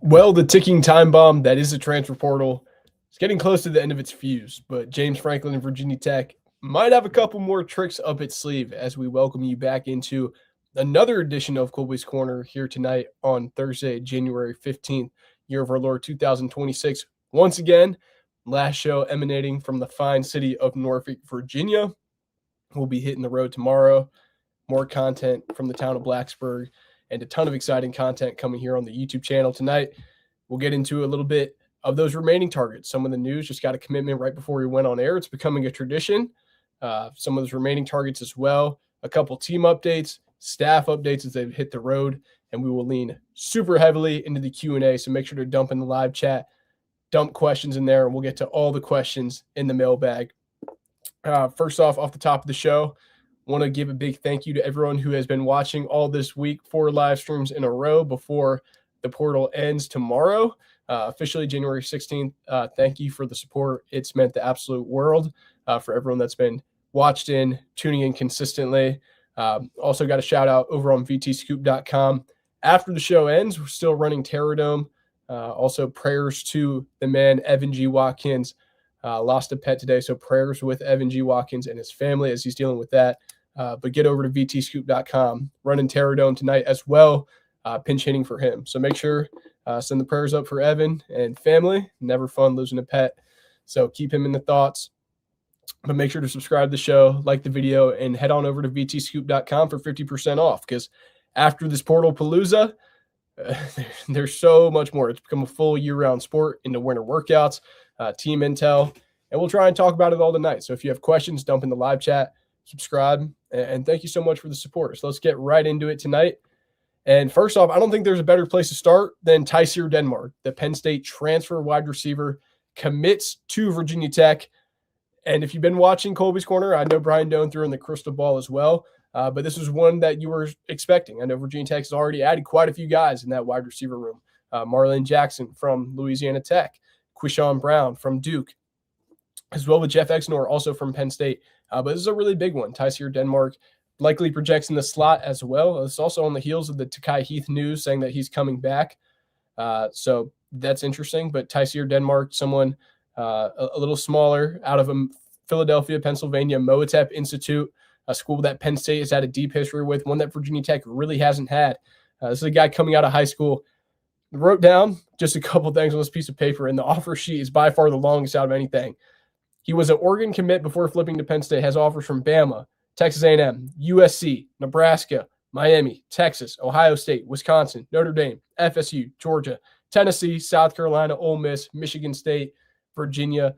Well, the ticking time bomb that is the transfer portal is getting close to the end of its fuse, but James Franklin and Virginia Tech might have a couple more tricks up its sleeve as we welcome you back into another edition of Kolby's Corner here tonight on Thursday, January 15th, year of our Lord 2026. Once again, last show emanating from the fine city of Norfolk, Virginia. We'll be hitting the road tomorrow. More content from the town of Blacksburg and a ton of exciting content coming here on the YouTube channel tonight. We'll get into a little bit of those remaining targets. Some of the news just got a commitment right before we went on air. It's becoming a tradition. Some of those remaining targets as well. A couple team updates, staff updates as they've hit the road, and we will lean super heavily into the Q&A. So make sure to dump in the live chat, dump questions in there, and we'll get to all the questions in the mailbag. First off the top of the show, want to give a big thank you to everyone who has been watching all this week, 4 live streams in a row before the portal ends tomorrow, officially January 16th. Thank you for the support. It's meant the absolute world for everyone that's been watched in, tuning in consistently. Also got a shout out over on vtscoop.com. After the show ends, we're still running Terror Dome. Also prayers to the man, Evan G. Watkins. Lost a pet today, so prayers with Evan G. Watkins and his family as he's dealing with that. But get over to vtscoop.com. Running Terror Dome tonight as well, pinch hitting for him. So make sure, send the prayers up for Evan and family. Never fun losing a pet, so keep him in the thoughts. But make sure to subscribe to the show, like the video, and head on over to vtscoop.com for 50% off, because after this portal palooza, there's so much more. It's become a full year-round sport into winter workouts, team intel, and we'll try and talk about it all tonight. So if you have questions, dump in the live chat, subscribe, and thank you so much for the support. So let's get right into it tonight. And first off, I don't think there's a better place to start than Tyseer Denmark, the Penn State transfer wide receiver, commits to Virginia Tech. And if you've been watching Kolby's Corner, I know Brian Doan threw in the crystal ball as well, but this was one that you were expecting. I know Virginia Tech has already added quite a few guys in that wide receiver room. Marlon Jackson from Louisiana Tech, Quishon Brown from Duke, as well with Jeff Exnor, also from Penn State. But this is a really big one. Tyseer Denmark likely projects in the slot as well. It's also on the heels of the Takai Heath news saying that he's coming back. So that's interesting. But Tyseer Denmark, someone a little smaller, out of Philadelphia, Pennsylvania, Moatep Institute, a school that Penn State has had a deep history with, one that Virginia Tech really hasn't had. This is a guy coming out of high school. Wrote down just a couple things on this piece of paper, and the offer sheet is by far the longest out of anything. He was an Oregon commit before flipping to Penn State, has offers from Bama, Texas A&M, USC, Nebraska, Miami, Texas, Ohio State, Wisconsin, Notre Dame, FSU, Georgia, Tennessee, South Carolina, Ole Miss, Michigan State, Virginia.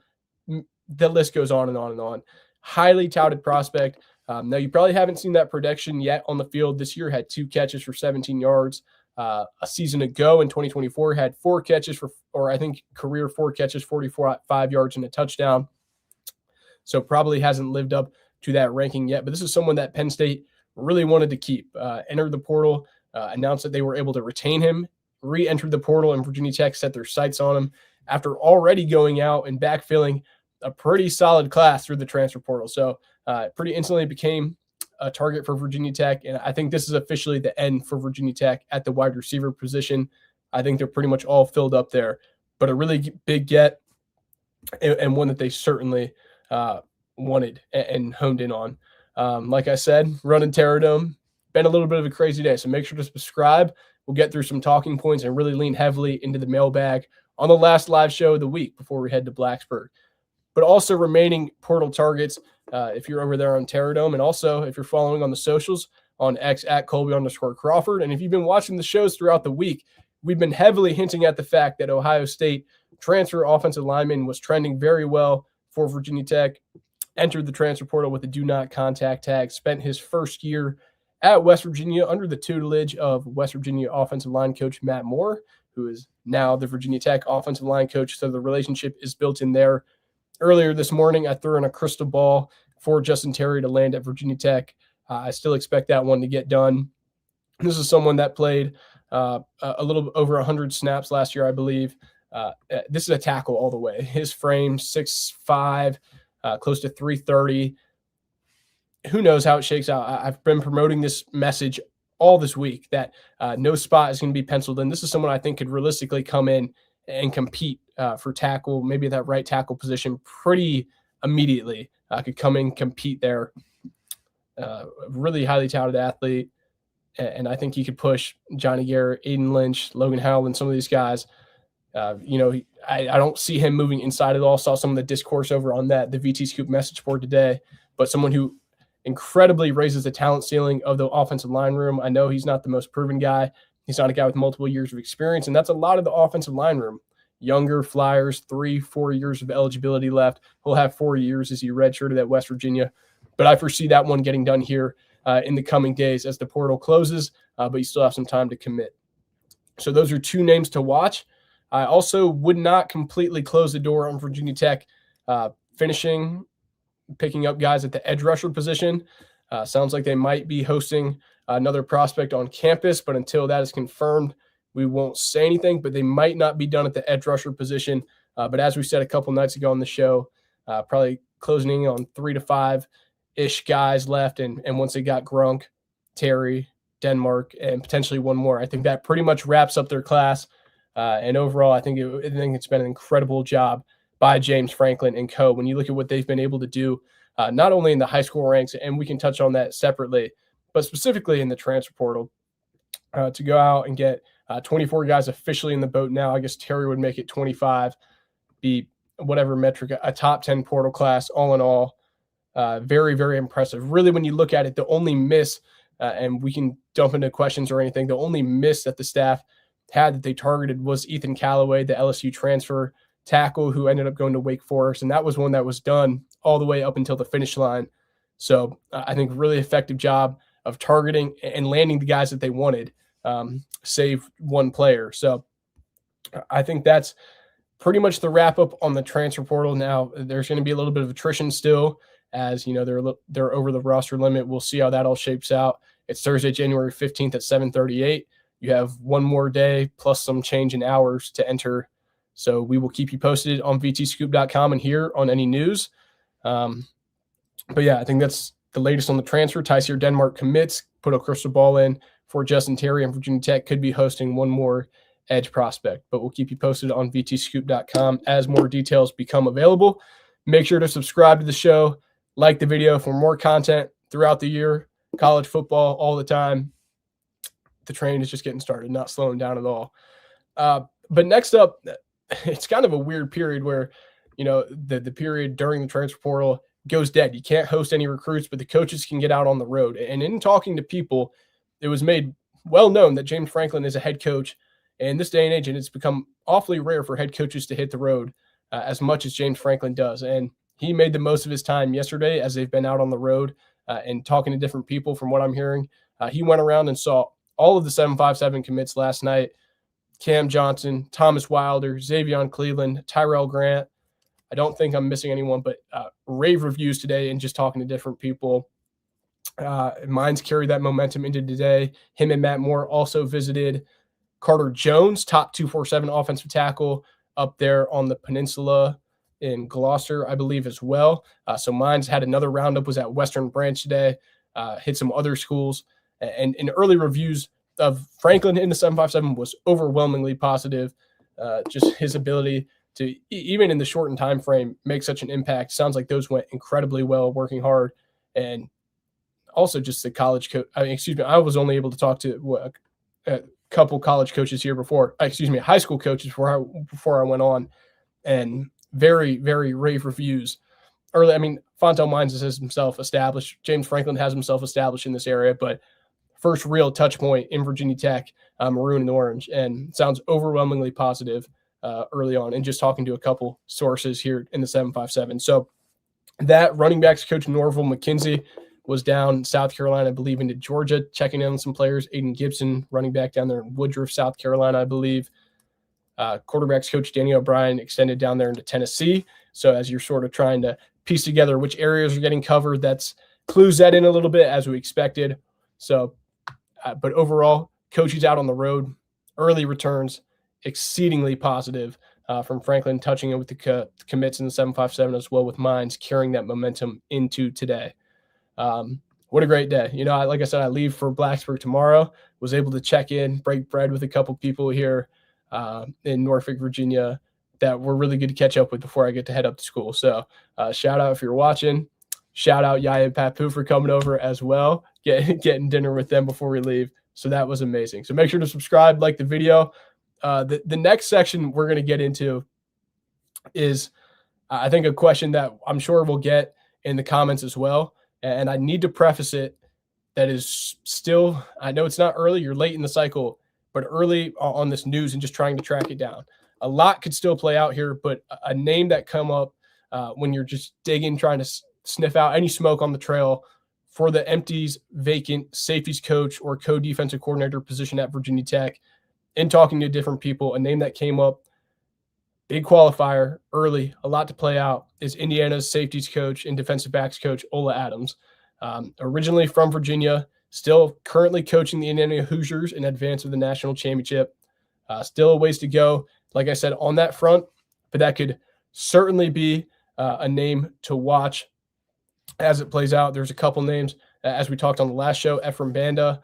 The list goes on and on and on. Highly touted prospect. Now, you probably haven't seen that production yet on the field. This year had 2 catches for 17 yards. A season ago in 2024 had 4 catches for, or I think career 4 catches, 45 yards and a touchdown. So probably hasn't lived up to that ranking yet. But this is someone that Penn State really wanted to keep. Entered the portal, announced that they were able to retain him, re-entered the portal, and Virginia Tech set their sights on him after already going out and backfilling a pretty solid class through the transfer portal. So pretty instantly became a target for Virginia Tech. And I think this is officially the end for Virginia Tech at the wide receiver position. I think they're pretty much all filled up there, but a really big get, and one that they certainly wanted and honed in on. Like I said, running Terror Dome, been a little bit of a crazy day. So make sure to subscribe. We'll get through some talking points and really lean heavily into the mailbag on the last live show of the week before we head to Blacksburg. But also remaining portal targets, if you're over there on Terror Dome, and also if you're following on the socials on X at Kolby_Crawford. And if you've been watching the shows throughout the week, we've been heavily hinting at the fact that Ohio State transfer offensive lineman was trending very well for Virginia Tech, entered the transfer portal with a do not contact tag, spent his first year at West Virginia under the tutelage of West Virginia offensive line coach Matt Moore, who is now the Virginia Tech offensive line coach. So the relationship is built in there. Earlier this morning, I threw in a crystal ball for Justin Terry to land at Virginia Tech. I still expect that one to get done. This is someone that played a little over 100 snaps last year, I believe. This is a tackle all the way. His frame, 6'5", close to 330. Who knows how it shakes out? I've been promoting this message all this week that no spot is going to be penciled in. This is someone I think could realistically come in and compete for tackle, maybe that right tackle position pretty immediately. Could come in, compete there. Really highly touted athlete. And I think he could push Johnny Garrett, Aiden Lynch, Logan Howell, and some of these guys. I don't see him moving inside at all. Saw some of the discourse over on the VT Scoop message board today, but someone who incredibly raises the talent ceiling of the offensive line room. I know he's not the most proven guy. He's not a guy with multiple years of experience, and that's a lot of the offensive line room. Younger flyers, 3-4 years of eligibility left. He'll have 4 years as he redshirted at West Virginia, but I foresee that one getting done here in the coming days as the portal closes, but you still have some time to commit. So those are two names to watch. I also would not completely close the door on Virginia Tech picking up guys at the edge rusher position. Sounds like they might be hosting another prospect on campus, but until that is confirmed, we won't say anything, but they might not be done at the edge rusher position. But as we said a couple nights ago on the show, probably closing in on 3 to 5-ish guys left. And once they got Grunk, Terry, Denmark, and potentially one more, I think that pretty much wraps up their class. And overall, I think it's been an incredible job by James Franklin and co. When you look at what they've been able to do, not only in the high school ranks, and we can touch on that separately, but specifically in the transfer portal, to go out and get 24 guys officially in the boat now. I guess Terry would make it 25, be whatever metric, a top 10 portal class all in all. Very, very impressive. Really, when you look at it, the only miss, and we can jump into questions or anything, the only miss that the staff had that they targeted was Ethan Callaway, the LSU transfer tackle who ended up going to Wake Forest. And that was one that was done all the way up until the finish line. So I think really effective job of targeting and landing the guys that they wanted, save one player. So I think that's pretty much the wrap up on the transfer portal. Now there's going to be a little bit of attrition still, as you know, they're over the roster limit. We'll see how that all shapes out. It's Thursday, January 15th at 7:38. You have one more day plus some change in hours to enter. So we will keep you posted on vtscoop.com and here on any news. But yeah, I think that's the latest on the transfer. Tyseer Denmark commits, put a crystal ball in for Justin Terry, and Virginia Tech could be hosting one more edge prospect. But we'll keep you posted on vtscoop.com as more details become available. Make sure to subscribe to the show, like the video for more content throughout the year, college football all the time. The train is just getting started, not slowing down at all. But next up, it's kind of a weird period where, you know, the period during the transfer portal goes dead. You can't host any recruits, but the coaches can get out on the road. And in talking to people, it was made well known that James Franklin is a head coach in this day and age, and it's become awfully rare for head coaches to hit the road as much as James Franklin does. And he made the most of his time yesterday as they've been out on the road and talking to different people. From what I'm hearing, he went around and saw all of the 757 commits last night: Cam Johnson, Thomas Wilder, Xavion Cleveland, Tyrell Grant. I don't think I'm missing anyone, but rave reviews today and just talking to different people. Mine's carried that momentum into today. Him and Matt Moore also visited Carter Jones, top 247 offensive tackle up there on the peninsula in Gloucester, I believe, as well. So mine's had another roundup, was at Western Branch today, hit some other schools. And in early reviews of Franklin in the 757 was overwhelmingly positive. Just his ability to, even in the shortened time frame, make such an impact. Sounds like those went incredibly well, working hard. And also just the college coach. I was only able to talk to a couple college coaches here high school coaches before I went on, and very, very rave reviews. Early, Fontel Mines has himself established. James Franklin has himself established in this area, but first real touch point in Virginia Tech, maroon and orange, and sounds overwhelmingly positive early on. And just talking to a couple sources here in the 757. So that running backs coach Norville McKenzie was down in South Carolina, I believe, into Georgia, checking in on some players. Aiden Gibson, running back down there in Woodruff, South Carolina, I believe. Quarterbacks coach Danny O'Brien extended down there into Tennessee. So as you're sort of trying to piece together which areas are getting covered, that's clues that in a little bit as we expected. So, but overall, coaches out on the road, early returns, exceedingly positive from Franklin, touching it with the commits in the 757 as well, with Mines carrying that momentum into today. what a great day. Like I said, I leave for Blacksburg tomorrow, was able to check in, break bread with a couple people here in Norfolk, Virginia, that were really good to catch up with before I get to head up to school. So shout out if you're watching. Shout out Yaya and Papu for coming over as well, getting dinner with them before we leave. So that was amazing. So make sure to subscribe, like the video. The next section we're going to get into is, I think, a question that I'm sure we'll get in the comments as well. And I need to preface it that is still, I know it's not early, you're late in the cycle, but early on this news and just trying to track it down. A lot could still play out here, but a name that come up when you're just digging, trying to sniff out any smoke on the trail for the empties vacant safeties coach or co-defensive coordinator position at Virginia Tech. In talking to different people, a name that came up, big qualifier early, a lot to play out, is Indiana's safeties coach and defensive backs coach, Ola Adams. Originally from Virginia, still currently coaching the Indiana Hoosiers in advance of the national championship. Still a ways to go, like I said, on that front, but that could certainly be a name to watch as it plays out. There's a couple names, as we talked on the last show, Ephraim Banda,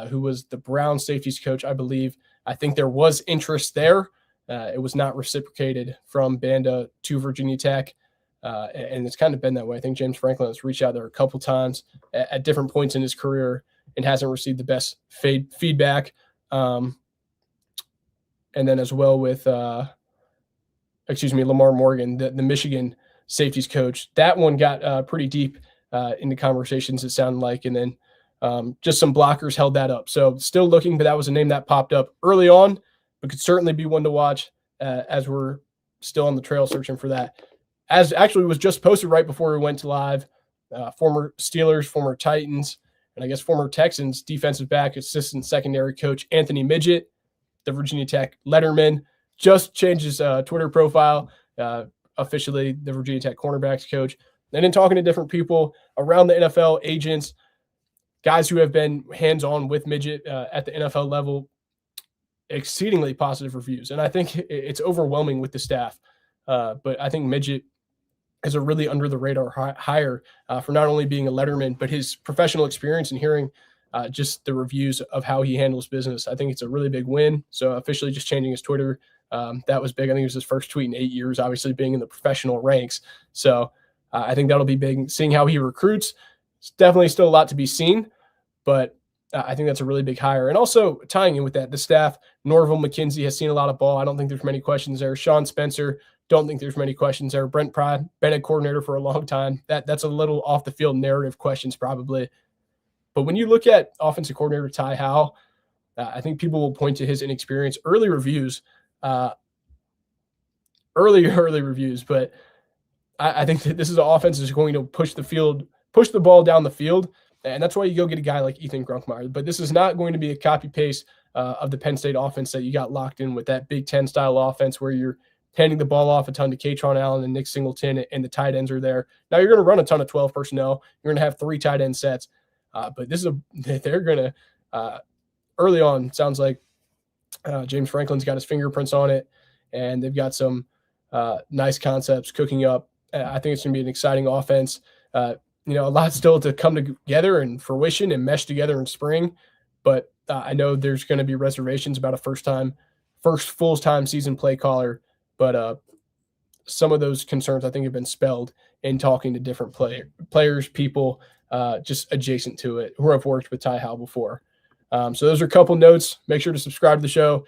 who was the Brown safeties coach, I believe. I think there was interest there. It was not reciprocated from Banda to Virginia Tech. And it's kind of been that way. I think James Franklin has reached out there a couple times at different points in his career and hasn't received the best feedback. And then as well with, Lamar Morgan, the Michigan safeties coach. That one got pretty deep into conversations, it sounded like. And then just some blockers held that up. So still looking, but that was a name that popped up early on, but could certainly be one to watch as we're still on the trail searching for that. As actually was just posted right before we went to live, former Steelers, former Titans, and I guess former Texans defensive back assistant secondary coach Anthony Midget, the Virginia Tech letterman, just changed his Twitter profile, officially the Virginia Tech cornerbacks coach. And then talking to different people around the NFL, agents, guys who have been hands-on with Midget at the NFL level, exceedingly positive reviews. And I think it's overwhelming with the staff. But I think Midget is a really under-the-radar hire for not only being a letterman, but his professional experience and hearing just the reviews of how he handles business. I think it's a really big win. So officially just changing his Twitter, that was big. I think it was his first tweet in 8 years, obviously being in the professional ranks. So I think that'll be big. Seeing how he recruits, it's definitely still a lot to be seen, but I think that's a really big hire. And also tying in with that, the staff, Norville McKenzie has seen a lot of ball. I don't think there's many questions there. Sean Spencer, don't think there's many questions there. Brent Pride, been a coordinator for a long time. That's a little off the field narrative questions probably. But when you look at offensive coordinator Ty Howell, I think people will point to his inexperience. Early reviews, but I think that this is an offense that's going to push the ball down the field. And that's why you go get a guy like Ethan Grunkmeyer. But this is not going to be a copy-paste of the Penn State offense that you got locked in with, that Big Ten style offense where you're handing the ball off a ton to Katron Allen and Nick Singleton, and the tight ends are there. Now you're going to run a ton of 12 personnel. You're going to have 3 tight end sets. But they're going to, early on, sounds like James Franklin's got his fingerprints on it, and they've got some nice concepts cooking up. I think it's going to be an exciting offense. A lot still to come together and fruition and mesh together in spring. But I know there's going to be reservations about a first full-time season play caller. But some of those concerns, I think, have been spelled in talking to different players, people just adjacent to it who have worked with Ty Howell before. So those are a couple notes. Make sure to subscribe to the show.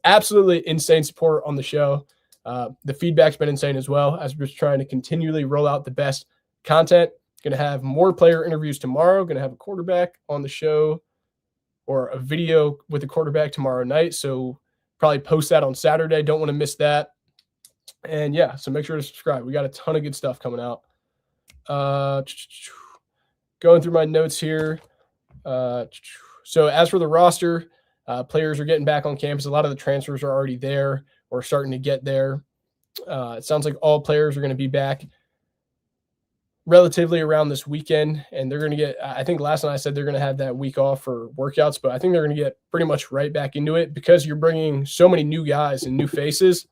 Absolutely insane support on the show. The feedback's been insane as well, as we're just trying to continually roll out the best content. Going to have more player interviews tomorrow. Going to have a quarterback on the show or a video with the quarterback tomorrow night. So probably post that on Saturday. Don't want to miss that. And yeah, so make sure to subscribe. We got a ton of good stuff coming out. Going through my notes here. So as for the roster, players are getting back on campus. A lot of the transfers are already there or starting to get there. It sounds like all players are going to be back relatively around this weekend, and they're going to get, I think last night I said they're going to have that week off for workouts, but I think they're going to get pretty much right back into it because you're bringing so many new guys and new faces.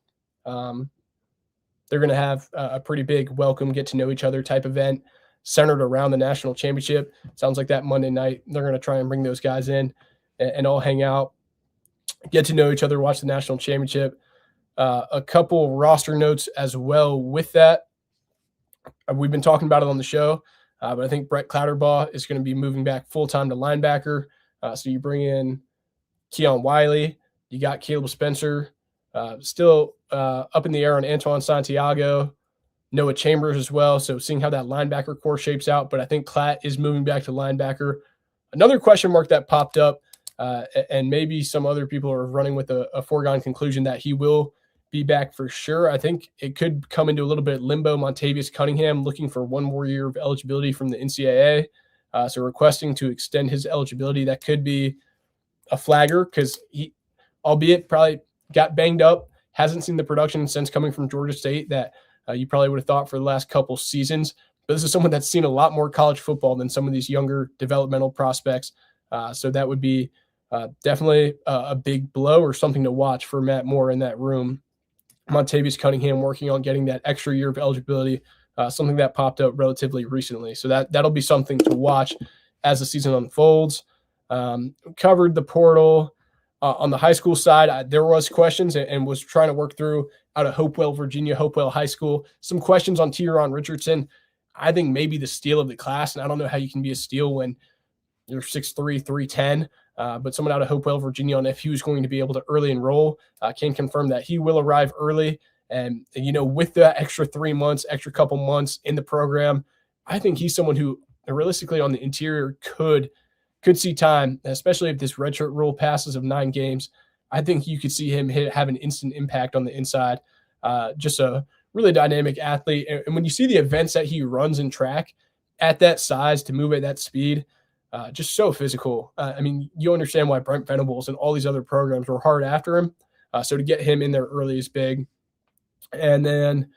They're going to have a pretty big welcome, get to know each other type event. centered around the national championship. Sounds like that Monday night, they're going to try and bring those guys in and all hang out, get to know each other, watch the national championship. A couple roster notes as well with that. We've been talking about it on the show, but I think Brett Clouderbaugh is going to be moving back full-time to linebacker. So you bring in Keon Wiley, you got Caleb Spencer, still up in the air on Antoine Santiago, Noah Chambers as well. So seeing how that linebacker core shapes out, but I think Klatt is moving back to linebacker. Another question mark that popped up, and maybe some other people are running with a foregone conclusion that he will be back for sure. I think it could come into a little bit of limbo. Montavious Cunningham looking for one more year of eligibility from the NCAA. So requesting to extend his eligibility. That could be a flagger because he, albeit probably got banged up, hasn't seen the production since coming from Georgia State that you probably would have thought for the last couple seasons. But this is someone that's seen a lot more college football than some of these younger developmental prospects. So that would be definitely a big blow or something to watch for Matt Moore in that room. Montavious Cunningham working on getting that extra year of eligibility, something that popped up relatively recently. So that'll be something to watch as the season unfolds. Covered the portal. On the high school side, there was questions and was trying to work through out of Hopewell, Virginia, Hopewell High School. Some questions on Tyron Richardson. I think maybe the steal of the class, and I don't know how you can be a steal when you're 6'3", 310, but someone out of Hopewell, Virginia, on if he was going to be able to early enroll. Can confirm that he will arrive early. And, with that extra 3 months, extra couple months in the program, I think he's someone who realistically on the interior could see time, especially if this redshirt rule passes of 9 games. I think you could see him have an instant impact on the inside. Just a really dynamic athlete. And when you see the events that he runs in track at that size to move at that speed, just so physical. You understand why Brent Venables and all these other programs were hard after him. So to get him in there early is big. And then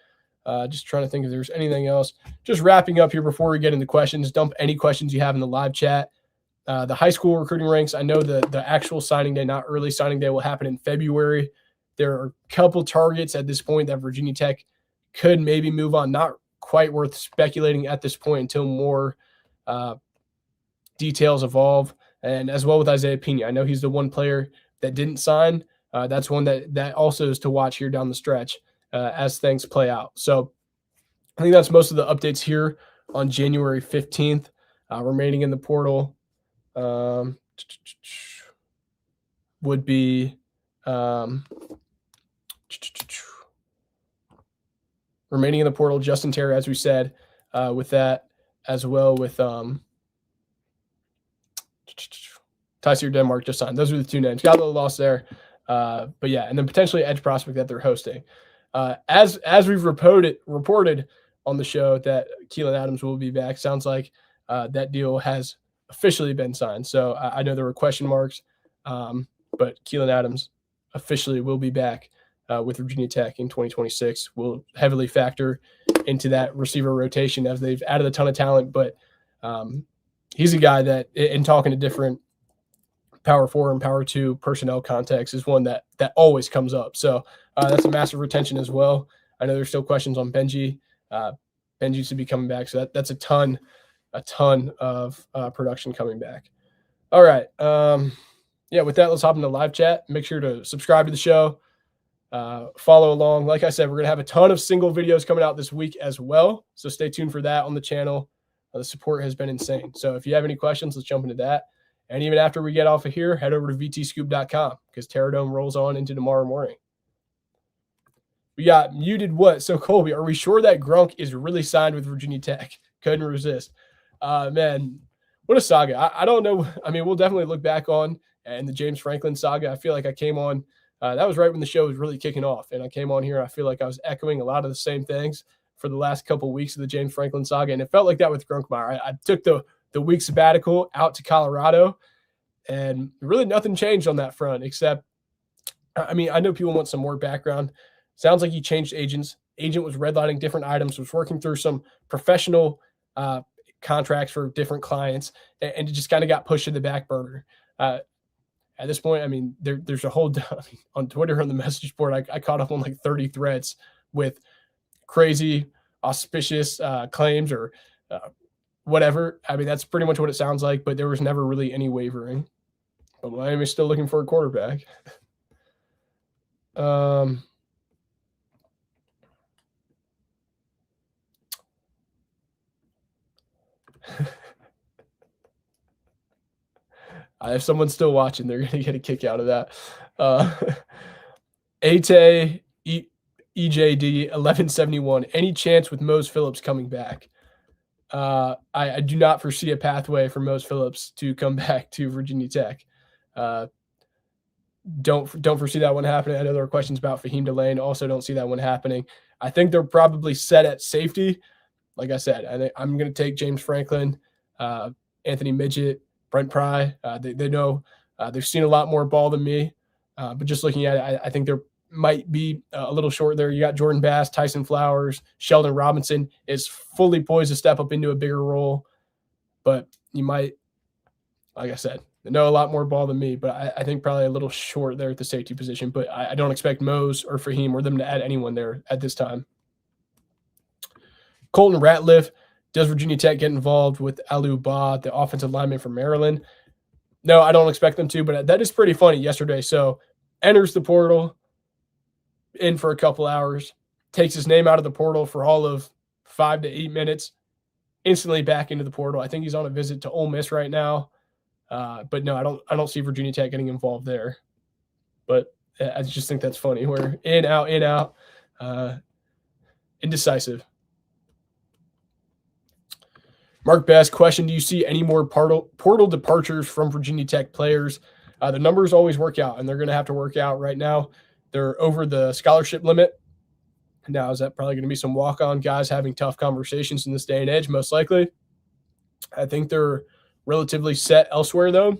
just trying to think if there's anything else. Just wrapping up here before we get into questions. Dump any questions you have in the live chat. The high school recruiting ranks, I know the actual signing day, not early signing day, will happen in February. There are a couple targets at this point that Virginia Tech could maybe move on. Not quite worth speculating at this point until more details evolve. And as well with Isaiah Pena, I know he's the one player that didn't sign. That's one that also is to watch here down the stretch as things play out. So I think that's most of the updates here on January 15th. Remaining in the portal would be remaining in the portal, Justin Terry, as we said, with that, as well with Tyseer Denmark just signed. Those are the 2 names. Got a little lost there. But yeah, and then potentially edge prospect that they're hosting. As we've reported on the show that Keelan Adams will be back, sounds like that deal has officially been signed. So I know there were question marks, but Keelan Adams officially will be back with Virginia Tech in 2026. Will heavily factor into that receiver rotation as they've added a ton of talent. But he's a guy that, in talking to different Power 4 and Power 2 personnel contexts, is one that always comes up. So that's a massive retention as well. I know there's still questions on Benji. Benji should be coming back. So that's a ton of production coming back. All right. With that, let's hop into live chat. Make sure to subscribe to the show. Follow along. Like I said, we're going to have a ton of single videos coming out this week as well. So stay tuned for that on the channel. The support has been insane. So if you have any questions, let's jump into that. And even after we get off of here, head over to vtscoop.com because Terradome rolls on into tomorrow morning. We got muted what? So Kolby, are we sure that Grunk is really signed with Virginia Tech? Couldn't resist. Man, what a saga. I don't know. We'll definitely look back on and the James Franklin saga. I feel like I came on. That was right when the show was really kicking off. And I came on here. I feel like I was echoing a lot of the same things for the last couple of weeks of the James Franklin saga. And it felt like that with Grunkmeyer. I took the week sabbatical out to Colorado, and really nothing changed on that front except, I know people want some more background. Sounds like he changed agents. Agent was redlining different items, was working through some professional contracts for different clients, and it just kind of got pushed to the back burner. At this point, there's a whole on Twitter on the message board. I caught up on like 30 threads with crazy, auspicious claims or whatever. I mean, that's pretty much what it sounds like, but there was never really any wavering. But Miami's still looking for a quarterback. If someone's still watching, they're going to get a kick out of that. Ate EJD 1171. Any chance with Mose Phillips coming back? I do not foresee a pathway for Mose Phillips to come back to Virginia Tech. Don't foresee that one happening. I know there are questions about Fahim Delane. Also, don't see that one happening. I think they're probably set at safety. Like I said, I'm going to take James Franklin, Anthony Midget, Brent Pry. They know they've seen a lot more ball than me. But just looking at it, I think they're might be a little short there. You got Jordan Bass, Tyson Flowers, Sheldon Robinson is fully poised to step up into a bigger role. But you might, like I said, they know a lot more ball than me, but I think probably a little short there at the safety position. But I don't expect Mose or Fahim or them to add anyone there at this time. Colton Ratliff, does Virginia Tech get involved with Alu Ba, the offensive lineman from Maryland? No, I don't expect them to, but that is pretty funny yesterday. So enters the portal, in for a couple hours, takes his name out of the portal for all of 5 to 8 minutes, instantly back into the portal. I think he's on a visit to Ole Miss right now. But no, I don't see Virginia Tech getting involved there. But I just think that's funny. We're in, out, indecisive. Mark Bass, question, do you see any more portal departures from Virginia Tech players? The numbers always work out, and they're going to have to work out right now. They're over the scholarship limit. Now, is that probably going to be some walk-on guys having tough conversations in this day and age? Most likely. I think they're relatively set elsewhere, though.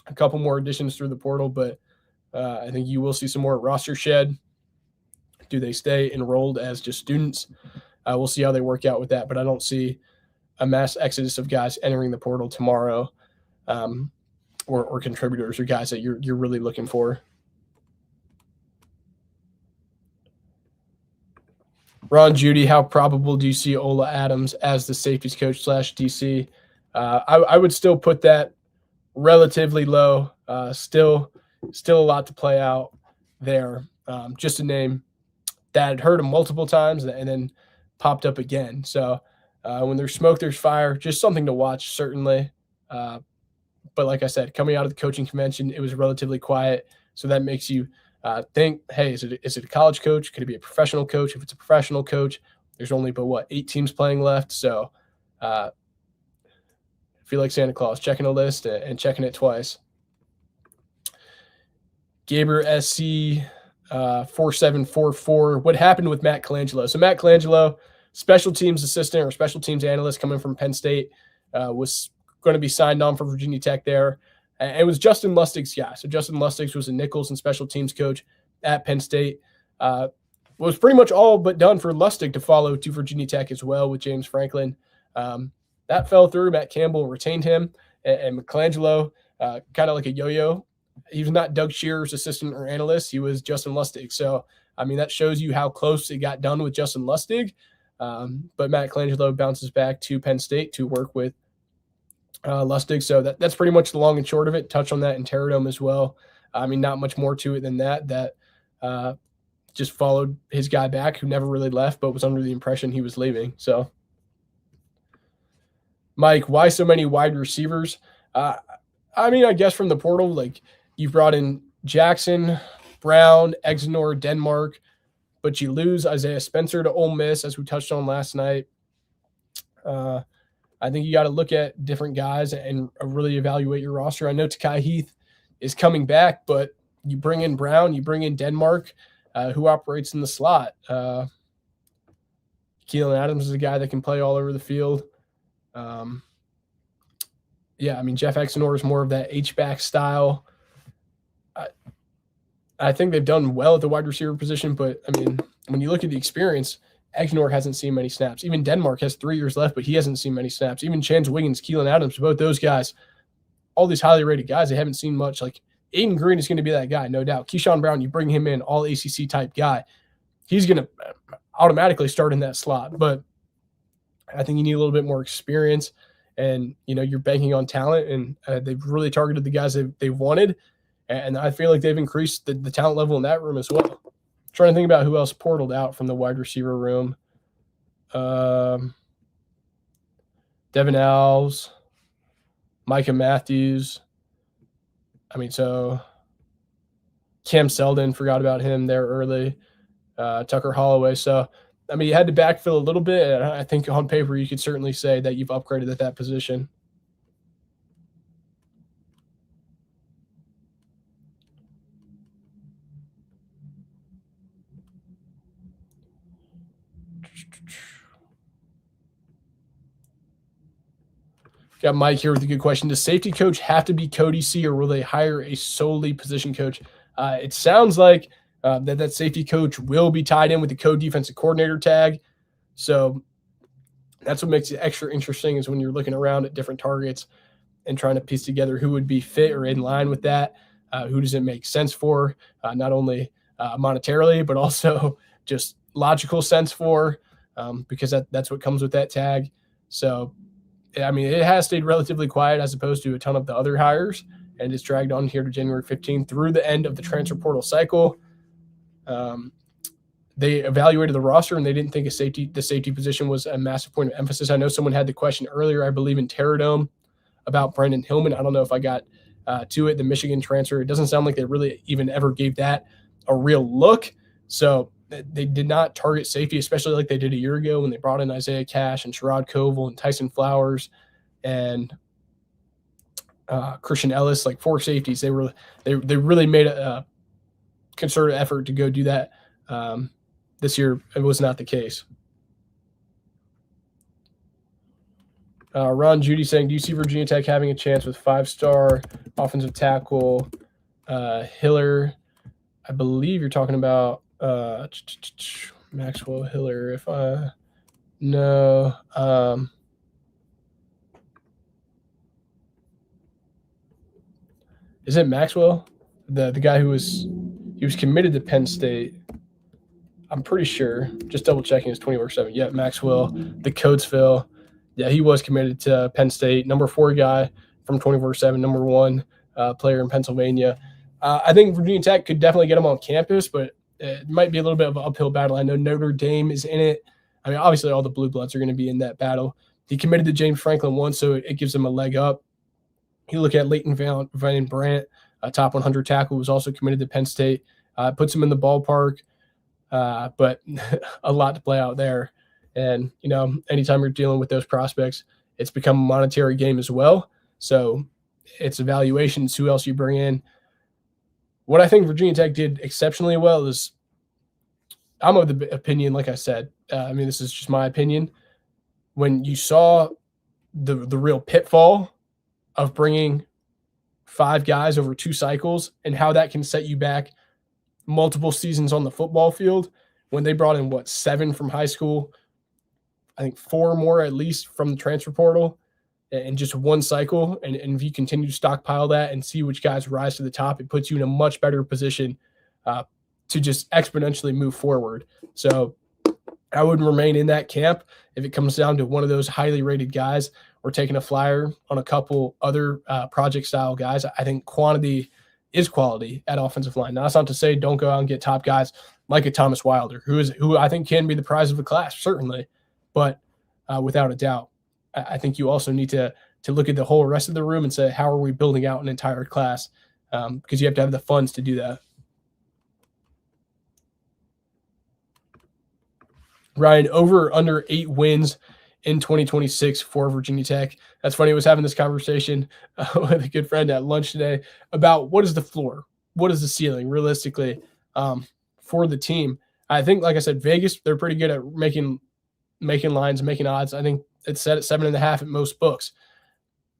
A couple more additions through the portal, but I think you will see some more roster shed. Do they stay enrolled as just students? We'll see how they work out with that, but I don't see a mass exodus of guys entering the portal tomorrow, or contributors or guys that you're really looking for. Ron Judy, how probable do you see Ola Adams as the safeties coach / DC? I would still put that relatively low. Still a lot to play out there. Just a name that had heard him multiple times and then popped up again. So when there's smoke, there's fire. Just something to watch, certainly. But like I said, coming out of the coaching convention, it was relatively quiet. So that makes you think, hey, is it a college coach? Could it be a professional coach? If it's a professional coach, there's only but 8 teams playing left. So I feel like Santa Claus, checking a list and checking it twice. Gaber SC 4744. What happened with Matt Colangelo? So Matt Colangelo, special teams assistant or special teams analyst coming from Penn State, was going to be signed on for Virginia Tech there. And it was Justin Lustig's guy. So Justin Lustig was a Nichols and special teams coach at Penn State. Was pretty much all but done for Lustig to follow to Virginia Tech as well with James Franklin. That fell through. Matt Campbell retained him. And Colangelo, kind of like a yo-yo. He was not Doug Shearer's assistant or analyst. He was Justin Lustig. So, I mean, that shows you how close it got done with Justin Lustig. But Matt Colangelo bounces back to Penn State to work with Lustig. So that's pretty much the long and short of it. Touch on that in Terradome as well. I mean, not much more to it than that. Just followed his guy back who never really left, but was under the impression he was leaving. So, Mike, why so many wide receivers? I mean, I guess from the portal, like you've brought in Jackson, Brown, Exenor, Denmark, but you lose Isaiah Spencer to Ole Miss, as we touched on last night. I think you got to look at different guys and really evaluate your roster. I know Takai Heath is coming back, but you bring in Brown, you bring in Denmark, who operates in the slot. Keelan Adams is a guy that can play all over the field. Yeah, I mean, Jeff Exenor is more of that H-back style. I think they've done well at the wide receiver position, but, I mean, when you look at the experience, Exenor hasn't seen many snaps. Even Denmark has 3 years left, but he hasn't seen many snaps. Even Chance Wiggins, Keelan Adams, both those guys, all these highly rated guys, they haven't seen much. Like, Aiden Green is going to be that guy, no doubt. Keyshawn Brown, you bring him in, all ACC type guy. He's going to automatically start in that slot. But I think you need a little bit more experience, and you're banking on talent, and they've really targeted the guys they wanted, and I feel like they've increased the talent level in that room as well. Trying to think about who else portaled out from the wide receiver room. Devin Alves, Micah Matthews. So Cam Seldon, forgot about him there early. Tucker Holloway. So, you had to backfill a little bit. And I think on paper, you could certainly say that you've upgraded at that position. Got Mike here with a good question. Does safety coach have to be Cody C, or will they hire a solely position coach? It sounds like that safety coach will be tied in with the co-defensive coordinator tag. So that's what makes it extra interesting, is when you're looking around at different targets and trying to piece together who would be fit or in line with that. Who does it make sense for, not only monetarily, but also just logical sense for, because that's what comes with that tag. So, it has stayed relatively quiet as opposed to a ton of the other hires, and it's dragged on here to January 15th through the end of the transfer portal cycle. They evaluated the roster, and they didn't think the safety position was a massive point of emphasis. I know someone had the question earlier, I believe in Terradome, about Brandon Hillman. I don't know if I got to it, the Michigan transfer. It doesn't sound like they really even ever gave that a real look. So they did not target safety, especially like they did a year ago when they brought in Isaiah Cash and Sherrod Koval and Tyson Flowers and Christian Ellis, like 4 safeties. They really made a concerted effort to go do that. This year, it was not the case. Ron Judy saying, do you see Virginia Tech having a chance with 5-star offensive tackle Hiller? I believe you're talking about Maxwell Hiller. Is it Maxwell? The guy he was committed to Penn State. I'm pretty sure. Just double checking his 24/7. Yeah, Maxwell, the Coatesville. Yeah, he was committed to Penn State. Number 4 guy from 24/7. Number 1 player in Pennsylvania. I think Virginia Tech could definitely get him on campus, but it might be a little bit of an uphill battle. I know Notre Dame is in it. Obviously all the Blue Bloods are going to be in that battle. He committed to James Franklin once, so it gives him a leg up. You look at Leighton Van Brandt, a top 100 tackle, was also committed to Penn State. Puts him in the ballpark, but a lot to play out there. And, anytime you're dealing with those prospects, it's become a monetary game as well. So it's evaluations, who else you bring in. What I think Virginia Tech did exceptionally well is, I'm of the opinion, like I said, this is just my opinion. When you saw the real pitfall of bringing 5 guys over 2 cycles and how that can set you back multiple seasons on the football field, when they brought in 7 from high school, I think 4 more at least from the transfer portal in just 1 cycle. And if you continue to stockpile that and see which guys rise to the top, it puts you in a much better position to just exponentially move forward. So I would remain in that camp. If it comes down to one of those highly rated guys or taking a flyer on a couple other project style guys, I think quantity is quality at offensive line. Now, that's not to say don't go out and get top guys like a Thomas Wilder, who I think can be the prize of the class, certainly. But without a doubt, I think you also need to look at the whole rest of the room and say, how are we building out an entire class? Because you have to have the funds to do that. Ryan, over under 8 wins in 2026 for Virginia Tech. That's funny. I was having this conversation with a good friend at lunch today about what is the floor? What is the ceiling realistically for the team? I think, like I said, Vegas, they're pretty good at making lines, making odds. I think it's set at 7.5 at most books.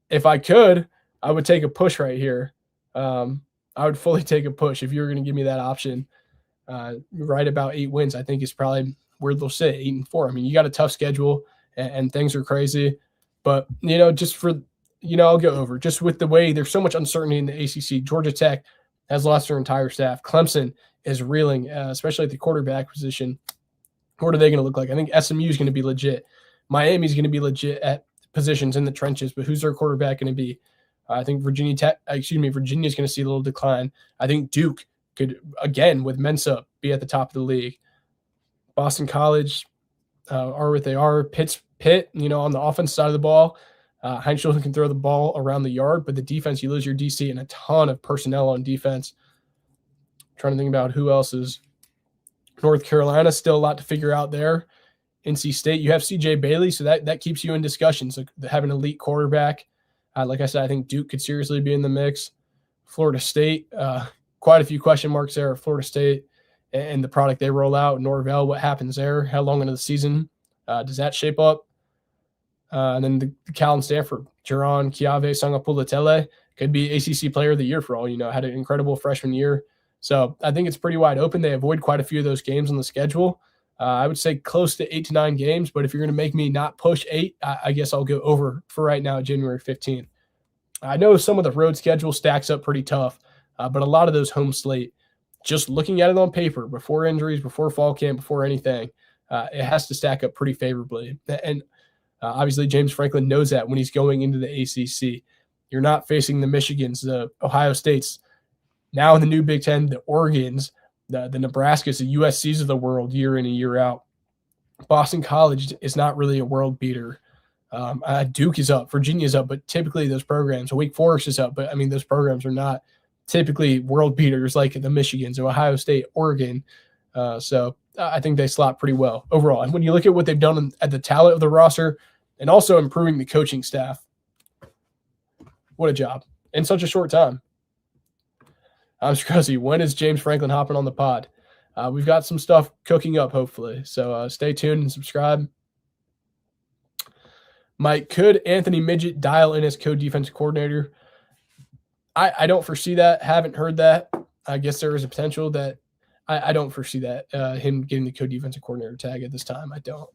If I could, I would take a push right here. I would fully take a push if you were going to give me that option. Right about 8 wins, I think is probably where they'll sit, 8-4. You got a tough schedule and things are crazy, but just for, I'll go over just with the way there's so much uncertainty in the ACC. Georgia Tech has lost their entire staff. Clemson is reeling, especially at the quarterback position. What are they going to look like? I think SMU is going to be legit. Miami's going to be legit at positions in the trenches, but who's their quarterback going to be? I think Virginia is going to see a little decline. I think Duke could, again, with Mensa, be at the top of the league. Boston College are what they are. Pitt, on the offense side of the ball, Heinschel can throw the ball around the yard, but the defense, you lose your DC and a ton of personnel on defense. Trying to think about who else is. North Carolina, still a lot to figure out there. NC State, you have CJ Bailey, so that keeps you in discussion. So have an elite quarterback. Like I said, I think Duke could seriously be in the mix. Florida State, quite a few question marks there at Florida State and the product they roll out. Norvell, what happens there? How long into the season does that shape up? And then the Cal and Stanford, Jaron Chiave Sangapulatele could be ACC Player of the Year for all you know. Had an incredible freshman year. So I think it's pretty wide open. They avoid quite a few of those games on the schedule. I would say close to 8 to 9 games, but if you're going to make me not push 8, I guess I'll go over for right now, January 15th. I know some of the road schedule stacks up pretty tough, but a lot of those home slate, just looking at it on paper, before injuries, before fall camp, before anything, it has to stack up pretty favorably. And obviously James Franklin knows that when he's going into the ACC. You're not facing the Michigans, the Ohio States, now in the new Big Ten, the Oregons, the Nebraskas, the USCs of the world year in and year out. Boston College is not really a world beater. Duke is up, Virginia is up, but typically those programs, Wake Forest is up, but I mean, those programs are not typically world beaters like the Michigans, Ohio State, Oregon. So I think they slot pretty well overall. And when you look at what they've done at the talent of the roster and also improving the coaching staff, what a job in such a short time. I'm Scruzzy. When is James Franklin hopping on the pod? We've got some stuff cooking up, hopefully. So stay tuned and subscribe. Mike, could Anthony Midget dial in as co-defensive coordinator? I don't foresee that. Haven't heard that. I guess there is a potential that I don't foresee that, him getting the co-defensive coordinator tag at this time. I don't.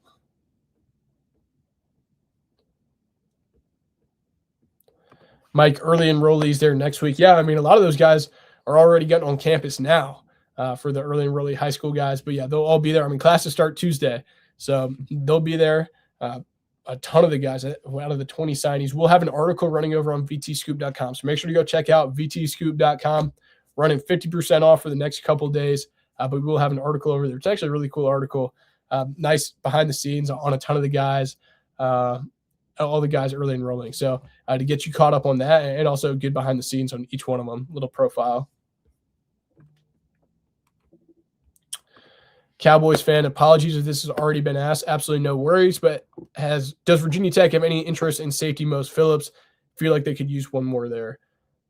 Mike, early enrollees there next week. Yeah, I mean, a lot of those guys are already getting on campus now for the early enrollee high school guys. But, yeah, they'll all be there. I mean, classes start Tuesday, so they'll be there. A ton of the guys out of the 20 signees. We'll have an article running over on vtscoop.com. So make sure to go check out vtscoop.com, running 50% off for the next couple of days. But we will have an article over there. It's actually a really cool article. Nice behind the scenes on a ton of the guys, all the guys early enrolling. So to get you caught up on that and also good behind the scenes on each one of them, little profile. Cowboys fan, apologies if this has already been asked. Absolutely no worries. But does Virginia Tech have any interest in safety Most Phillips? Feel like they could use one more there.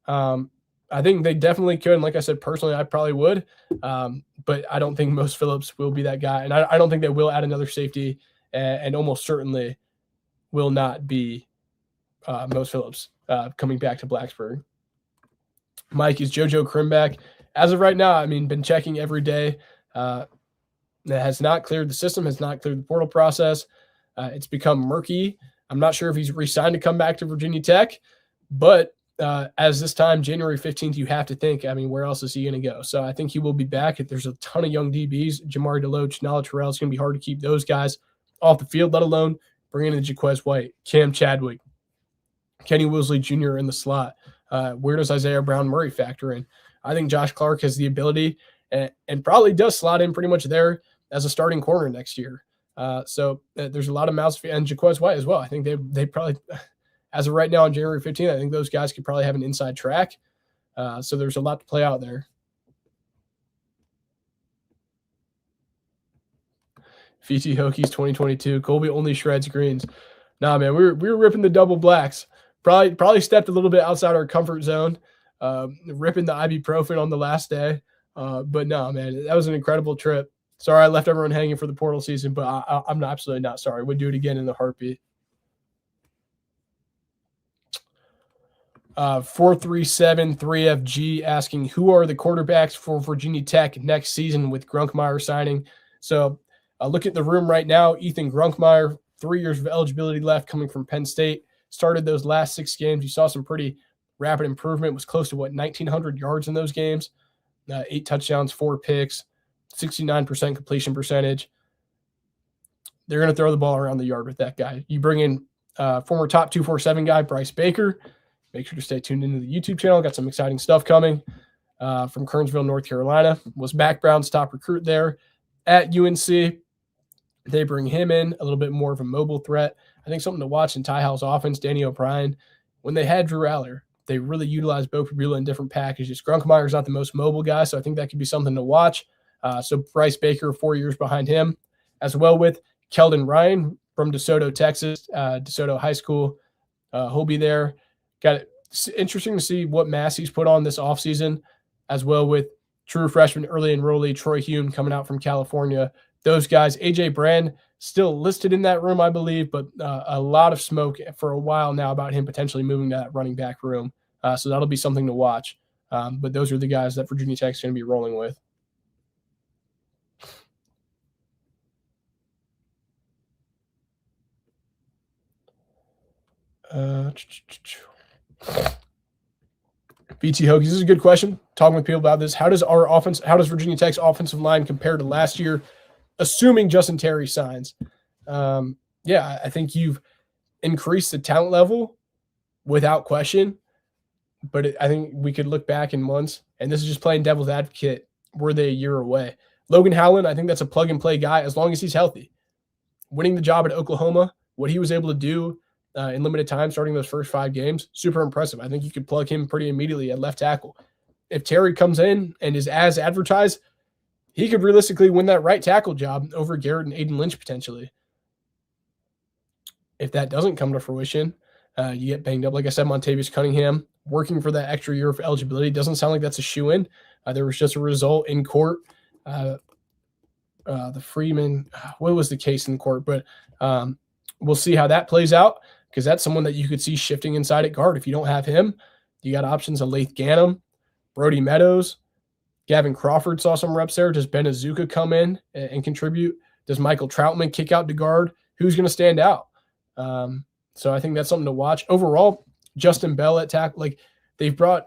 I think they definitely could. And like I said, personally, I probably would. But I don't think Most Phillips will be that guy. And I don't think they will add another safety and almost certainly will not be Most Phillips coming back to Blacksburg. Mike, is JoJo Krim back? As of right now, I mean, been checking every day. That has not cleared the system, has not cleared the portal process. It's become murky. I'm not sure if he's re-signed to come back to Virginia Tech, but as this time, January 15th, you have to think, I mean, where else is he going to go? So I think he will be back. There's a ton of young DBs. Jamari Deloach, Nala Terrell. It's going to be hard to keep those guys off the field, let alone bringing in Jaquez White, Cam Chadwick, Kenny Woolsey Jr. in the slot. Where does Isaiah Brown Murray factor in? I think Josh Clark has the ability and probably does slot in pretty much there as a starting corner next year. So there's a lot of mouths, and Jaquez White as well. I think they probably, as of right now on January 15th, I think those guys could probably have an inside track. So there's a lot to play out there. VT Hokies 2022. Kolby only shreds greens. Nah, man, we were ripping the double blacks. Probably stepped a little bit outside our comfort zone, ripping the ibuprofen on the last day. But no, man, that was an incredible trip. Sorry I left everyone hanging for the portal season, but I'm absolutely not sorry. We'd do it again in a heartbeat. 437-3FG asking, who are the quarterbacks for Virginia Tech next season with Grunkmeyer signing? So look at the room right now. Ethan Grunkmeyer, 3 years of eligibility left, coming from Penn State. Started those last 6 games. You saw some pretty rapid improvement. Was close to 1,900 yards in those games. 8 touchdowns, 4 picks, 69% completion percentage. they're going to throw the ball around the yard with that guy. You bring in former top 247 guy, Bryce Baker. Make sure to stay tuned into the YouTube channel. Got some exciting stuff coming from Kernsville, North Carolina. Was Mac Brown's top recruit there at UNC. They bring him in, a little bit more of a mobile threat. I think something to watch in Ty Howell's offense, Danny O'Brien. When they had Drew Aller, they really utilized Bo Pribula in different packages. Grunkemeier's not the most mobile guy, so I think that could be something to watch. So Bryce Baker, 4 years behind him, as well with Keldon Ryan from DeSoto, Texas, DeSoto High School. He'll be there. It's interesting to see what mass he's put on this offseason, as well with true freshman early enrollee Troy Hume coming out from California. Those guys, AJ Brand, still listed in that room, I believe, but a lot of smoke for a while now about him potentially moving to that running back room. So that'll be something to watch. But those are the guys that Virginia Tech's going to be rolling with. BT Hokies, this is a good question. Talking with people about this. How does Virginia Tech's offensive line compare to last year, assuming Justin Terry signs? Yeah, I think you've increased the talent level without question. But I think we could look back in months, and this is just playing devil's advocate. Were they a year away? Logan Howland, I think that's a plug-and-play guy as long as he's healthy. Winning the job at Oklahoma, what he was able to do in limited time starting those first 5 games, super impressive. I think you could plug him pretty immediately at left tackle. If Terry comes in and is as advertised, he could realistically win that right tackle job over Garrett and Aiden Lynch potentially. If that doesn't come to fruition, you get banged up. Like I said, Montavious Cunningham working for that extra year of eligibility. Doesn't sound like that's a shoe-in. There was just a result in court. The Freeman, what was the case in court? But we'll see how that plays out, because that's someone that you could see shifting inside at guard. If you don't have him, you got options of Lath Ganem, Brody Meadows, Gavin Crawford saw some reps there. Does Ben Azuka come in and contribute? Does Michael Troutman kick out to guard? Who's going to stand out? So I think that's something to watch. Overall, Justin Bell at tackle, like they've brought,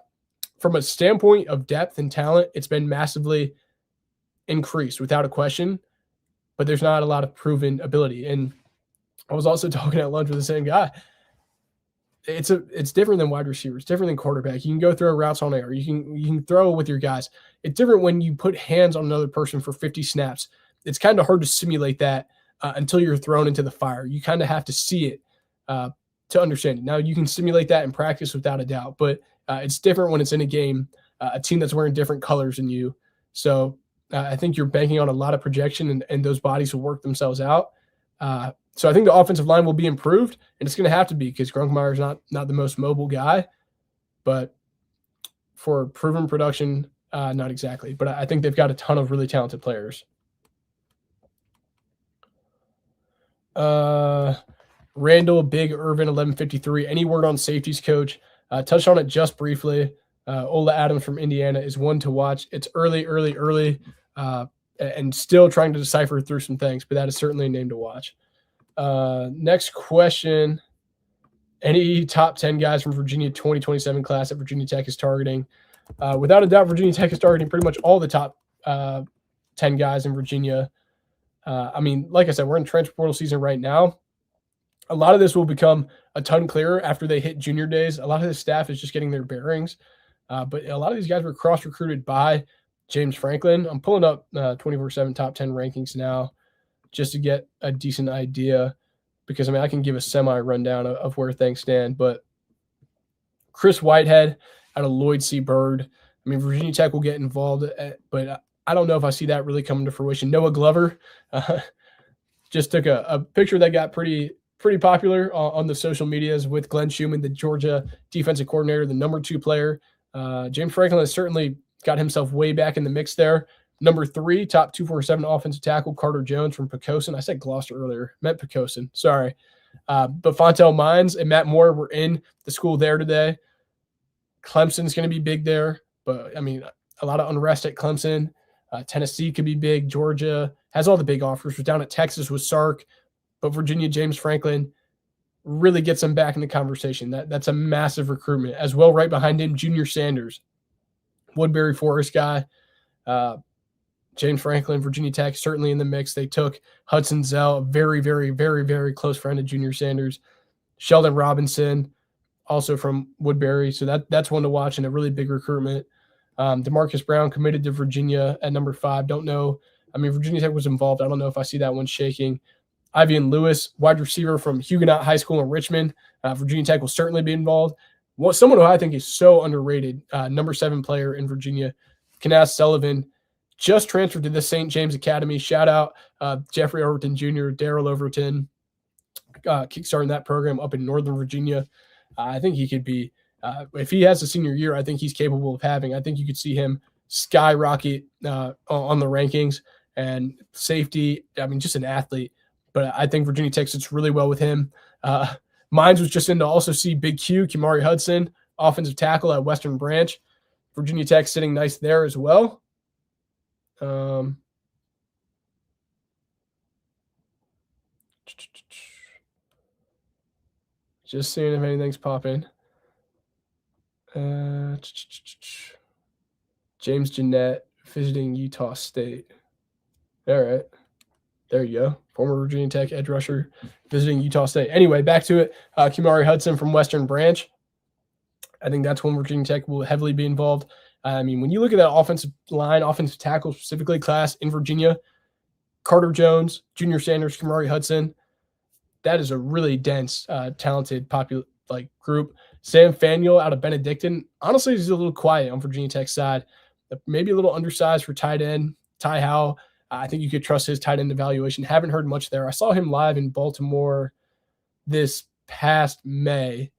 from a standpoint of depth and talent, it's been massively increased without a question, but there's not a lot of proven ability. And I was also talking at lunch with the same guy. It's different than wide receivers, different than quarterback. You can go throw routes on air. You can throw with your guys. It's different when you put hands on another person for 50 snaps. It's kind of hard to simulate that until you're thrown into the fire. You kind of have to see it to understand it. Now, you can simulate that in practice without a doubt, but it's different when it's in a game, a team that's wearing different colors than you. So I think you're banking on a lot of projection, and those bodies will work themselves out. So I think the offensive line will be improved, and it's going to have to be, because Grunkemeyer is not the most mobile guy, but for proven production, not exactly. But I think they've got a ton of really talented players. Randall, Big Irvin, 1153. Any word on safeties, coach? Touched on it just briefly. Ola Adams from Indiana is one to watch. It's early, and still trying to decipher through some things, but that is certainly a name to watch. Next question. Any top 10 guys from Virginia 2027 class that Virginia Tech is targeting? Without a doubt, Virginia Tech is targeting pretty much all the top 10 guys in Virginia. I mean, like I said, we're in transfer portal season right now. A lot of this will become a ton clearer after they hit junior days. A lot of the staff is just getting their bearings. But a lot of these guys were cross-recruited by James Franklin. I'm pulling up 24/7 top 10 rankings now just to get a decent idea, because, I mean, I can give a semi-rundown of where things stand. But Chris Whitehead out of Lloyd C. Byrd. I mean, Virginia Tech will get involved, but I don't know if I see that really coming to fruition. Noah Glover just took a picture that got pretty popular on the social medias with Glenn Schumann, the Georgia defensive coordinator, the number 2 player. James Franklin has certainly got himself way back in the mix there. Number 3, top 247 offensive tackle, Carter Jones from Poquoson. I said Gloucester earlier, meant Poquoson. Sorry. But Fontel Mines and Matt Moore were in the school there today. Clemson's going to be big there, but, I mean, a lot of unrest at Clemson. Tennessee could be big. Georgia has all the big offers. Was down at Texas with Sark, but Virginia, James Franklin really gets them back in the conversation. That's a massive recruitment. As well, right behind him, Junior Sanders, Woodbury Forest guy. James Franklin, Virginia Tech, certainly in the mix. They took Hudson Zell, a very, very, very, very close friend of Junior Sanders. Sheldon Robinson, also from Woodbury. So that's one to watch and a really big recruitment. Demarcus Brown committed to Virginia at number 5. Don't know. I mean, Virginia Tech was involved. I don't know if I see that one shaking. Ivian Lewis, wide receiver from Huguenot High School in Richmond. Virginia Tech will certainly be involved. Someone who I think is so underrated, number 7 player in Virginia, Kenneth Sullivan, just transferred to the St. James Academy. Shout out Jeffrey Overton Jr., Daryl Overton, kickstarting that program up in Northern Virginia. I think he could be, if he has a senior year, I think he's capable of having. I think you could see him skyrocket on the rankings and safety. I mean, just an athlete. But I think Virginia Tech sits really well with him. Mines was just in to also see Big Q, Kimari Hudson, offensive tackle at Western Branch. Virginia Tech sitting nice there as well. Just seeing if anything's popping. James Jeanette visiting Utah State. All right. There you go. Former Virginia Tech edge rusher visiting Utah State. Anyway, back to it. Kimari Hudson from Western Branch. I think that's when Virginia Tech will heavily be involved. I mean, when you look at that offensive line, offensive tackle specifically class in Virginia, Carter Jones, Junior Sanders, Kimari Hudson, that is a really dense, talented, group. Sam Faneuil out of Benedictine. Honestly, he's a little quiet on Virginia Tech's side. Maybe a little undersized for tight end. Ty Howell, I think you could trust his tight end evaluation. Haven't heard much there. I saw him live in Baltimore this past May.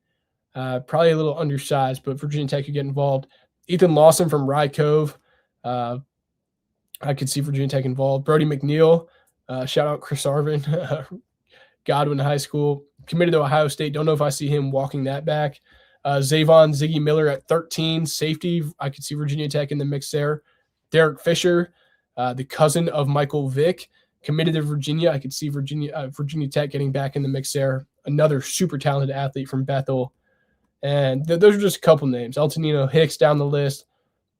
Probably a little undersized, but Virginia Tech could get involved. Ethan Lawson from Rye Cove. I could see Virginia Tech involved. Brody McNeil. Shout out Chris Arvin. Godwin High School. Committed to Ohio State. Don't know if I see him walking that back. Zavon Ziggy Miller at 13. Safety. I could see Virginia Tech in the mix there. Derek Fisher, the cousin of Michael Vick, committed to Virginia. I could see Virginia Tech getting back in the mix there. Another super talented athlete from Bethel. And those are just a couple names. Eltonino Hicks down the list.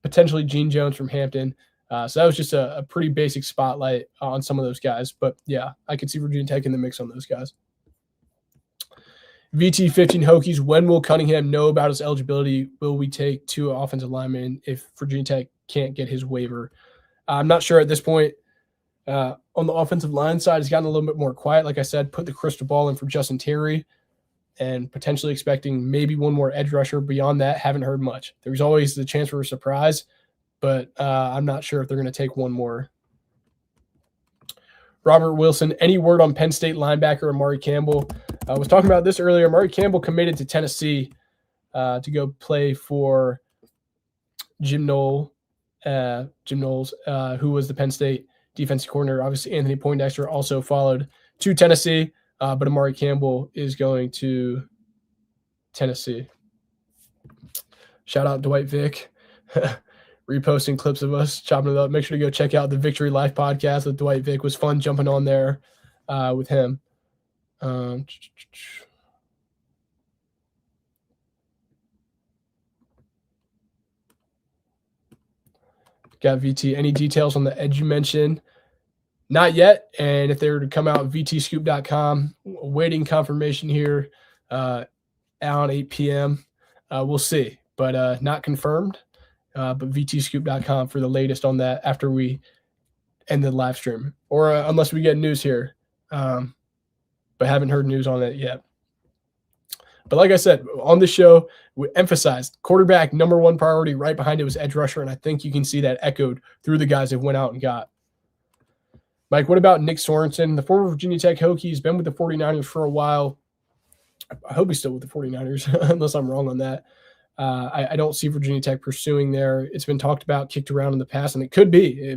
Potentially Gene Jones from Hampton. So that was just a pretty basic spotlight on some of those guys. But, yeah, I could see Virginia Tech in the mix on those guys. VT15 Hokies, when will Cunningham know about his eligibility? Will we take 2 offensive linemen if Virginia Tech can't get his waiver? I'm not sure at this point. On the offensive line side, it's gotten a little bit more quiet. Like I said, put the crystal ball in for Justin Terry and potentially expecting maybe one more edge rusher. Beyond that, haven't heard much. There's always the chance for a surprise, but I'm not sure if they're going to take one more. Robert Wilson, any word on Penn State linebacker Amari Campbell? I was talking about this earlier. Amari Campbell committed to Tennessee to go play for Jim Knowles, who was the Penn State defensive coordinator. Obviously, Anthony Poindexter also followed to Tennessee, but Amari Campbell is going to Tennessee. Shout out Dwight Vick. Reposting clips of us chopping it up. Make sure to go check out the Victory Life podcast with Dwight Vick. It was fun jumping on there with him. Got VT. Any details on the edge you mentioned? Not yet. And if they were to come out, vtscoop.com, waiting confirmation here on 8 p.m. We'll see, but not confirmed. But vtscoop.com for the latest on that after we end the live stream, or unless we get news here, but haven't heard news on it yet. But like I said, on the show, we emphasized quarterback, number 1 priority. Right behind it was edge rusher, and I think you can see that echoed through the guys that went out and got. Mike, what about Nick Sorensen, the former Virginia Tech Hokie? He's been with the 49ers for a while. I hope he's still with the 49ers, unless I'm wrong on that. I don't see Virginia Tech pursuing there. It's been talked about, kicked around in the past, and it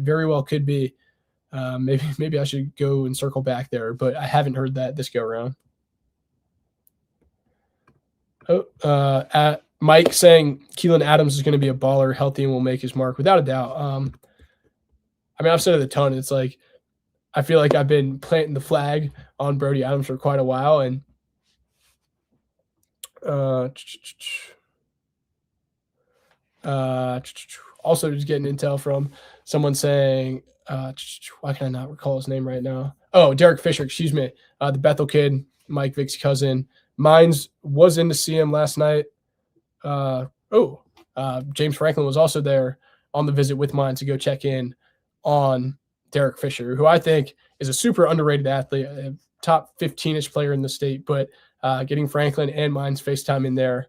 very well could be. Maybe I should go and circle back there, but I haven't heard that this go around. Mike saying Keelan Adams is going to be a baller, healthy, and will make his mark without a doubt. I mean, I've said it a ton. It's like I feel like I've been planting the flag on Brody Adams for quite a while, and also just getting intel from Someone saying, why can I not recall his name right now? Oh, Derek Fisher, excuse me. The Bethel kid, Mike Vick's cousin. Mines was in to see him last night. James Franklin was also there on the visit with mine to go check in on Derek Fisher, who I think is a super underrated athlete, a top 15-ish player in the state. But getting Franklin and Mines FaceTime in there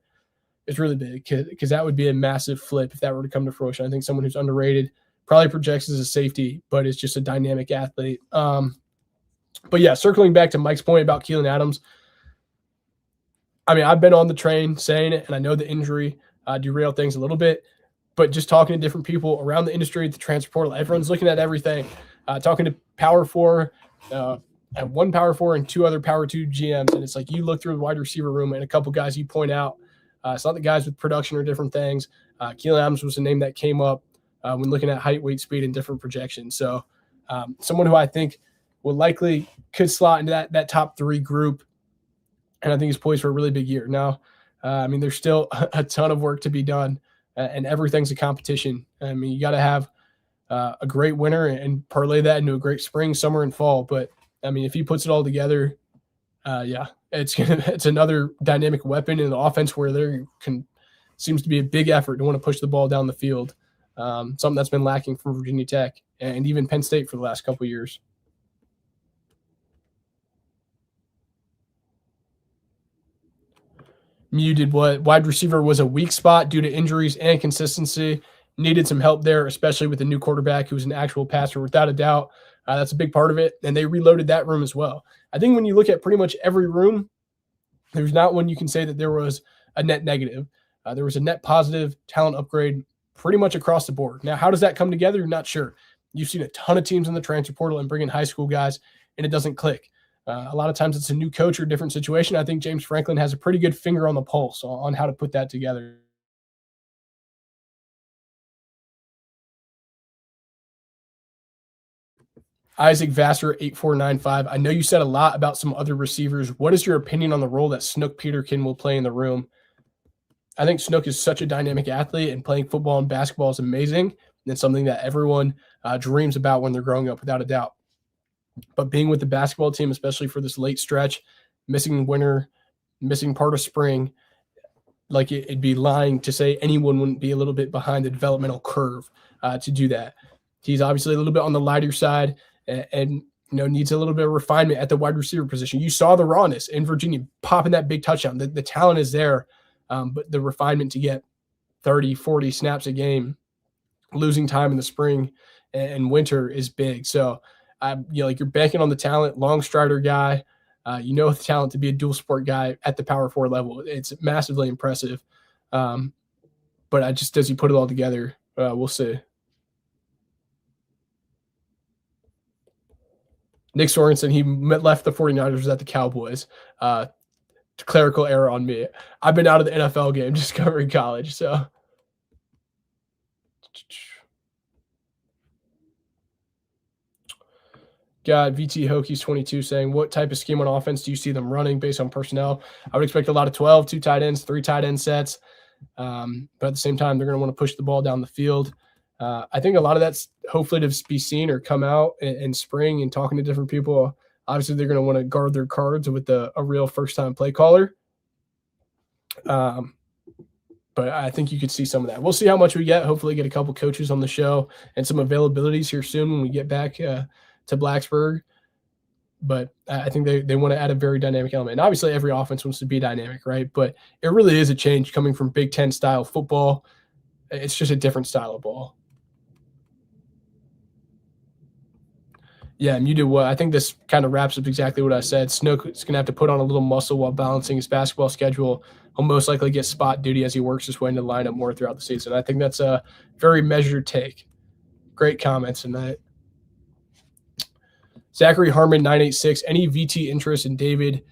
is really big because that would be a massive flip if that were to come to fruition. I think someone who's underrated, probably projects as a safety, but is just a dynamic athlete. But yeah, circling back to Mike's point about Keelan Adams, I mean, I've been on the train saying it, and I know the injury derailed things a little bit, but just talking to different people around the industry, the transfer portal, everyone's looking at everything. Talking to Power 4, and one Power 4 and two other Power 2 GMs, and it's like you look through the wide receiver room and a couple guys you point out. It's not the guys with production or different things. Keelan Adams was a name that came up when looking at height, weight, speed, and different projections. So someone who I think will likely could slot into that top 3 group, and I think he's poised for a really big year. Now, I mean, there's still a ton of work to be done, and everything's a competition. I mean, you got to have a great winter and parlay that into a great spring, summer, and fall. But I mean, if he puts it all together, it's another dynamic weapon in the offense where there seems to be a big effort to want to push the ball down the field. Something that's been lacking from Virginia Tech and even Penn State for the last couple of years. Muted what wide receiver was a weak spot due to injuries and consistency. Needed some help there, especially with the new quarterback who's an actual passer, without a doubt. That's a big part of it. And they reloaded that room as well. I think when you look at pretty much every room, there's not one you can say that there was a net negative. There was a net positive talent upgrade pretty much across the board. Now, how does that come together? Not sure. You've seen a ton of teams in the transfer portal and bring in high school guys, and it doesn't click. A lot of times it's a new coach or different situation. I think James Franklin has a pretty good finger on the pulse on how to put that together. Isaac Vassar, 8495. I know you said a lot about some other receivers. What is your opinion on the role that Snook Peterkin will play in the room? I think Snook is such a dynamic athlete, and playing football and basketball is amazing. And it's something that everyone dreams about when they're growing up, without a doubt. But being with the basketball team, especially for this late stretch, missing winter, missing part of spring, like it'd be lying to say anyone wouldn't be a little bit behind the developmental curve to do that. He's obviously a little bit on the lighter side and needs a little bit of refinement at the wide receiver position. You saw the rawness in Virginia popping that big touchdown. The talent is there, but the refinement to get 30, 40 snaps a game, losing time in the spring and winter is big. So, you're banking on the talent, long strider guy. The talent to be a dual sport guy at the Power 4 level. It's massively impressive. But does he put it all together? We'll see. Nick Sorensen, he left the 49ers at the Cowboys. Clerical error on me. I've been out of the NFL game just covering college, so. Got VT Hokies 22 saying, what type of scheme on offense do you see them running based on personnel? I would expect a lot of 12, 2 tight ends, 3 tight end sets. But at the same time, they're going to want to push the ball down the field. I think a lot of that's hopefully to be seen or come out in spring and talking to different people. Obviously, they're going to want to guard their cards with a real first-time play caller. But I think you could see some of that. We'll see how much we get. Hopefully get a couple coaches on the show and some availabilities here soon when we get back to Blacksburg. But I think they want to add a very dynamic element. And obviously every offense wants to be dynamic, right? But it really is a change coming from Big Ten style football. It's just a different style of ball. Yeah, and you do what? I think this kind of wraps up exactly what I said. Snook is going to have to put on a little muscle while balancing his basketball schedule. He'll most likely get spot duty as he works his way into the lineup more throughout the season. I think that's a very measured take. Great comments tonight. Zachary Harmon, 986. Any VT interest in David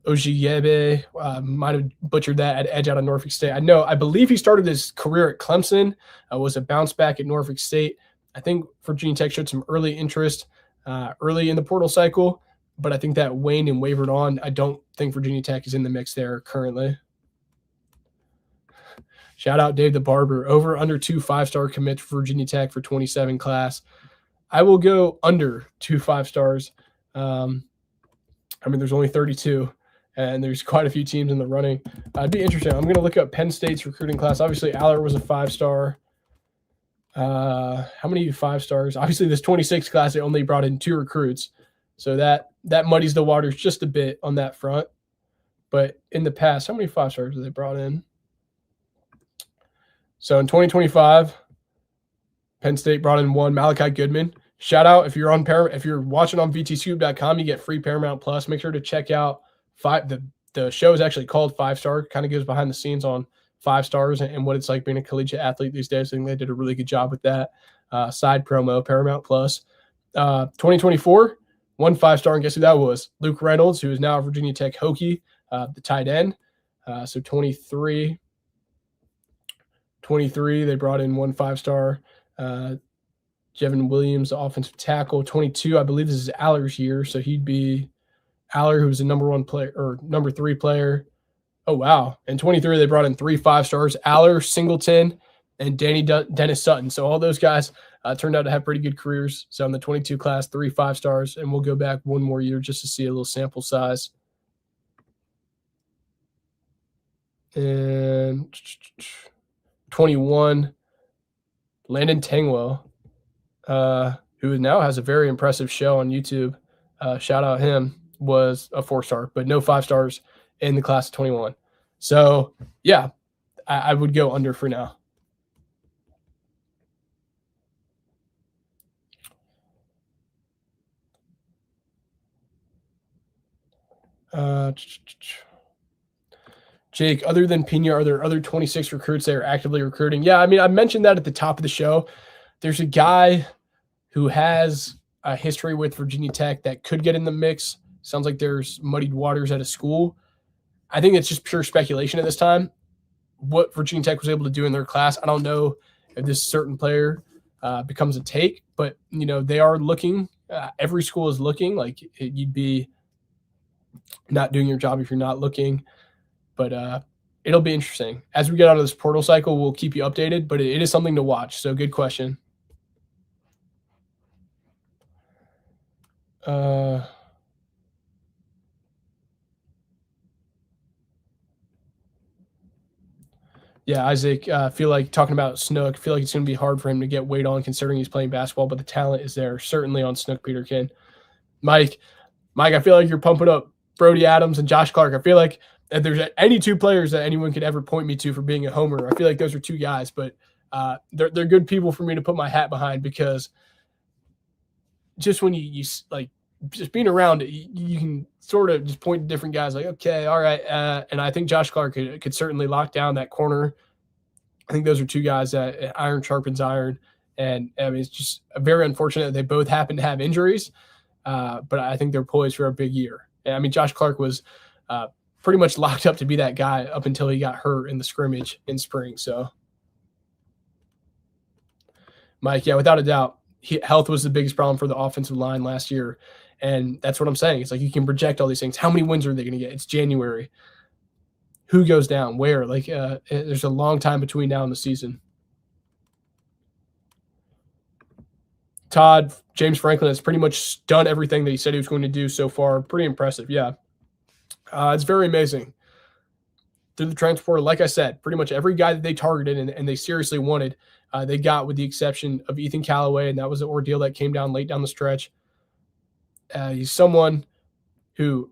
Ojiyebe? Might have butchered that at edge out of Norfolk State. I believe he started his career at Clemson, was a bounce back at Norfolk State. I think Virginia Tech showed some early interest early in the portal cycle, but I think that waned and wavered on. I don't think Virginia Tech is in the mix there currently. Shout out Dave the Barber. Over under 2 5-star commits for Virginia Tech for 27 class. I will go under 2 5-stars. There's only 32, and there's quite a few teams in the running. It'd be interesting. I'm going to look up Penn State's recruiting class. Obviously, Aller was a 5-star. How many 5-stars? Obviously, this 26 class, they only brought in 2 recruits. So that muddies the waters just a bit on that front. But in the past, how many 5-stars have they brought in? So in 2025, Penn State brought in 1, Malachi Goodman. Shout out if you're watching on VTScoop.com, you get free Paramount Plus. Make sure to check out the show is actually called 5-Star. Kind of goes behind the scenes on 5-stars and what it's like being a collegiate athlete these days. I think they did a really good job with that. Side promo, Paramount Plus. 2024, 1 5-star, and guess who that was? Luke Reynolds, who is now a Virginia Tech Hokie, the tight end. So 23, they brought in 1 5-star. Jevin Williams, the offensive tackle. 22, I believe this is Aller's year, so he'd be Aller, who was the number 1 player or number 3 player. Oh, wow. And 23, they brought in 3 5-stars, Aller, Singleton, and Dennis Sutton. So all those guys turned out to have pretty good careers. So in the 22 class, 3 5-stars, and we'll go back one more year just to see a little sample size. And 21, Landon Tangwell, who now has a very impressive show on YouTube. Shout out him, was a 4-star, but no 5-stars in the class of 21. So, yeah, I would go under for now. Jake, other than Pena, are there other 26 recruits that are actively recruiting? Yeah, I mentioned that at the top of the show. There's a guy who has a history with Virginia Tech that could get in the mix. Sounds like there's muddied waters at a school. I think it's just pure speculation at this time. What Virginia Tech was able to do in their class, I don't know if this certain player becomes a take, but they are looking. Every school is looking. Like you'd be not doing your job if you're not looking. But it'll be interesting. As we get out of this portal cycle, we'll keep you updated, but it is something to watch. So good question. Yeah, Isaac, I feel like talking about Snook, I feel like it's going to be hard for him to get weight on considering he's playing basketball, but the talent is there, certainly on Snook Peterkin. Mike, I feel like you're pumping up Brody Adams and Josh Clark. I feel like if there's any 2 players that anyone could ever point me to for being a homer, I feel like those are 2 guys, but they're good people for me to put my hat behind because just when you like just being around it, you can sort of just point to different guys like, okay, all right. And I think Josh Clark could certainly lock down that corner. I think those are 2 guys that iron sharpens iron. And it's just very unfortunate that they both happen to have injuries. But I think they're poised for a big year. And Josh Clark was pretty much locked up to be that guy up until he got hurt in the scrimmage in spring. So, Mike, yeah, without a doubt, health was the biggest problem for the offensive line last year. And that's what I'm saying. It's like you can project all these things. How many wins are they going to get? It's January. Who goes down? Where? There's a long time between now and the season. Todd, James Franklin has pretty much done everything that he said he was going to do so far. Pretty impressive, yeah. It's very amazing. Through the transfer, like I said, pretty much every guy that they targeted and they seriously wanted, they got, with the exception of Ethan Callaway, and that was the ordeal that came down late down the stretch. He's someone who,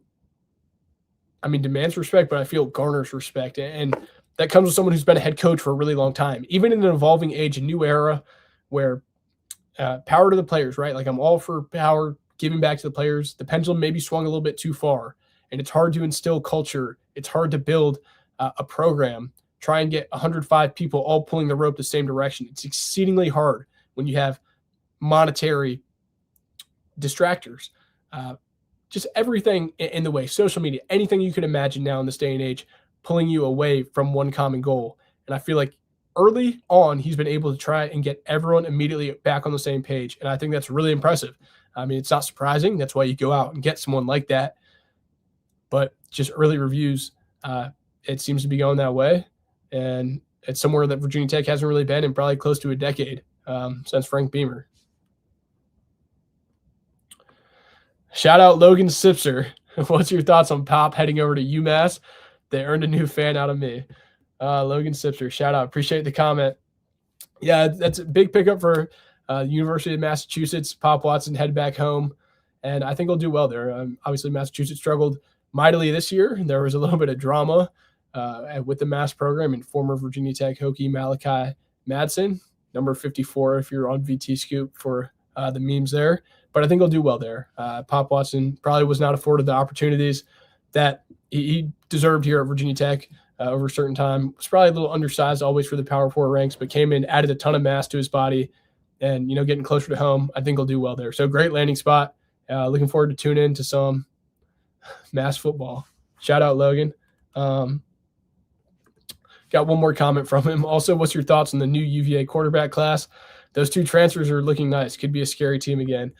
demands respect, but I feel garners respect. And that comes with someone who's been a head coach for a really long time. Even in an evolving age, a new era where power to the players, right? Like I'm all for power, giving back to the players. The pendulum maybe swung a little bit too far, and it's hard to instill culture. It's hard to build a program, try and get 105 people all pulling the rope the same direction. It's exceedingly hard when you have monetary distractors. Just everything in the way, social media, anything you could imagine now in this day and age, pulling you away from one common goal. And I feel like early on, he's been able to try and get everyone immediately back on the same page. And I think that's really impressive. It's not surprising. That's why you go out and get someone like that. But just early reviews, it seems to be going that way. And it's somewhere that Virginia Tech hasn't really been in probably close to a decade since Frank Beamer. Shout out Logan Sipser. What's your thoughts on Pop heading over to UMass? They earned a new fan out of me. Logan Sipser, shout out. Appreciate the comment. Yeah, that's a big pickup for University of Massachusetts. Pop Watson head back home, and I think he'll do well there. Obviously, Massachusetts struggled mightily this year. There was a little bit of drama with the Mass program and former Virginia Tech Hokie Malachi Madsen, number 54 if you're on VT Scoop for the memes there. But I think he'll do well there. Pop Watson probably was not afforded the opportunities that he deserved here at Virginia Tech over a certain time. Was probably a little undersized always for the Power 4 ranks, but came in, added a ton of mass to his body, and, getting closer to home. I think he'll do well there. So great landing spot. Looking forward to tune in to some Mass football. Shout out, Logan. Got one more comment from him. Also, what's your thoughts on the new UVA quarterback class? Those 2 transfers are looking nice. Could be a scary team again.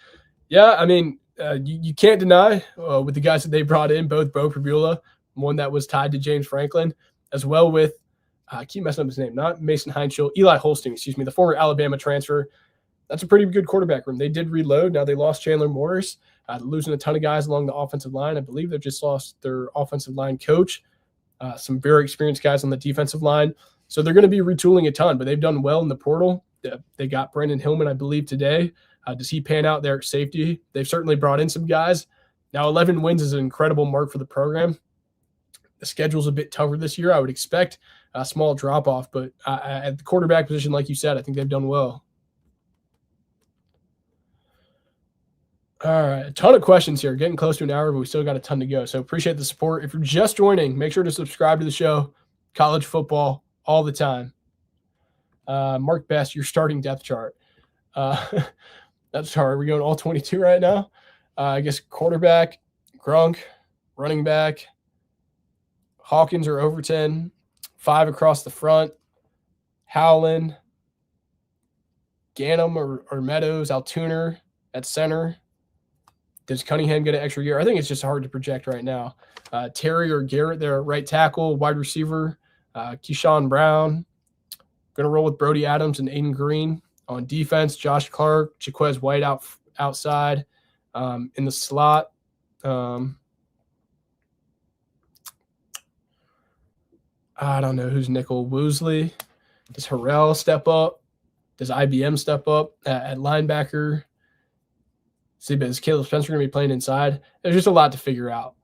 Yeah, I mean, you can't deny with the guys that they brought in, both Bo Pribula, one that was tied to James Franklin, as well with, I keep messing up his name, not Mason Heinschel, Eli Holsting, the former Alabama transfer. That's a pretty good quarterback room. They did reload. Now they lost Chandler Morris, losing a ton of guys along the offensive line. I believe they've just lost their offensive line coach, some very experienced guys on the defensive line. So they're going to be retooling a ton, but they've done well in the portal. They got Brandon Hillman, I believe, today. Does he pan out there at safety? They've certainly brought in some guys. Now, 11 wins is an incredible mark for the program. The schedule's a bit tougher this year. I would expect a small drop-off, but at the quarterback position, like you said, I think they've done well. All right, a ton of questions here. Getting close to an hour, but we still got a ton to go. So appreciate the support. If you're just joining, make sure to subscribe to the show. College football all the time. Mark Best, your starting depth chart. That's hard. We're going all 22 right now. I guess quarterback, Grunk, running back, Hawkins or Overton, 5 across the front, Howland, Ganem or Meadows, Altuner at center. Does Cunningham get an extra year? I think it's just hard to project right now. Terry or Garrett there at right tackle, wide receiver, Keyshawn Brown. Going to roll with Brody Adams and Aiden Green. On defense, Josh Clark, Jaquez White outside in the slot. I don't know who's nickel. Woosley. Does Harrell step up? Does IBM step up at linebacker? See, but is Caleb Spencer going to be playing inside? There's just a lot to figure out.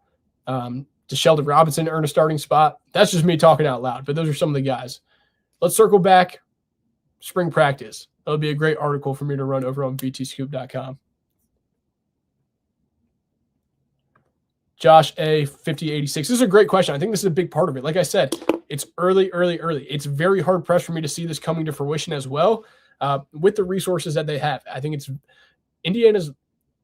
Does Sheldon Robinson earn a starting spot? That's just me talking out loud, but those are some of the guys. Let's circle back. Spring practice. That'll be a great article for me to run over on vtscoop.com. Josh A. 5086. This is a great question. I think this is a big part of it. Like I said, it's early. It's very hard pressed for me to see this coming to fruition as well with the resources that they have. I think it's Indiana's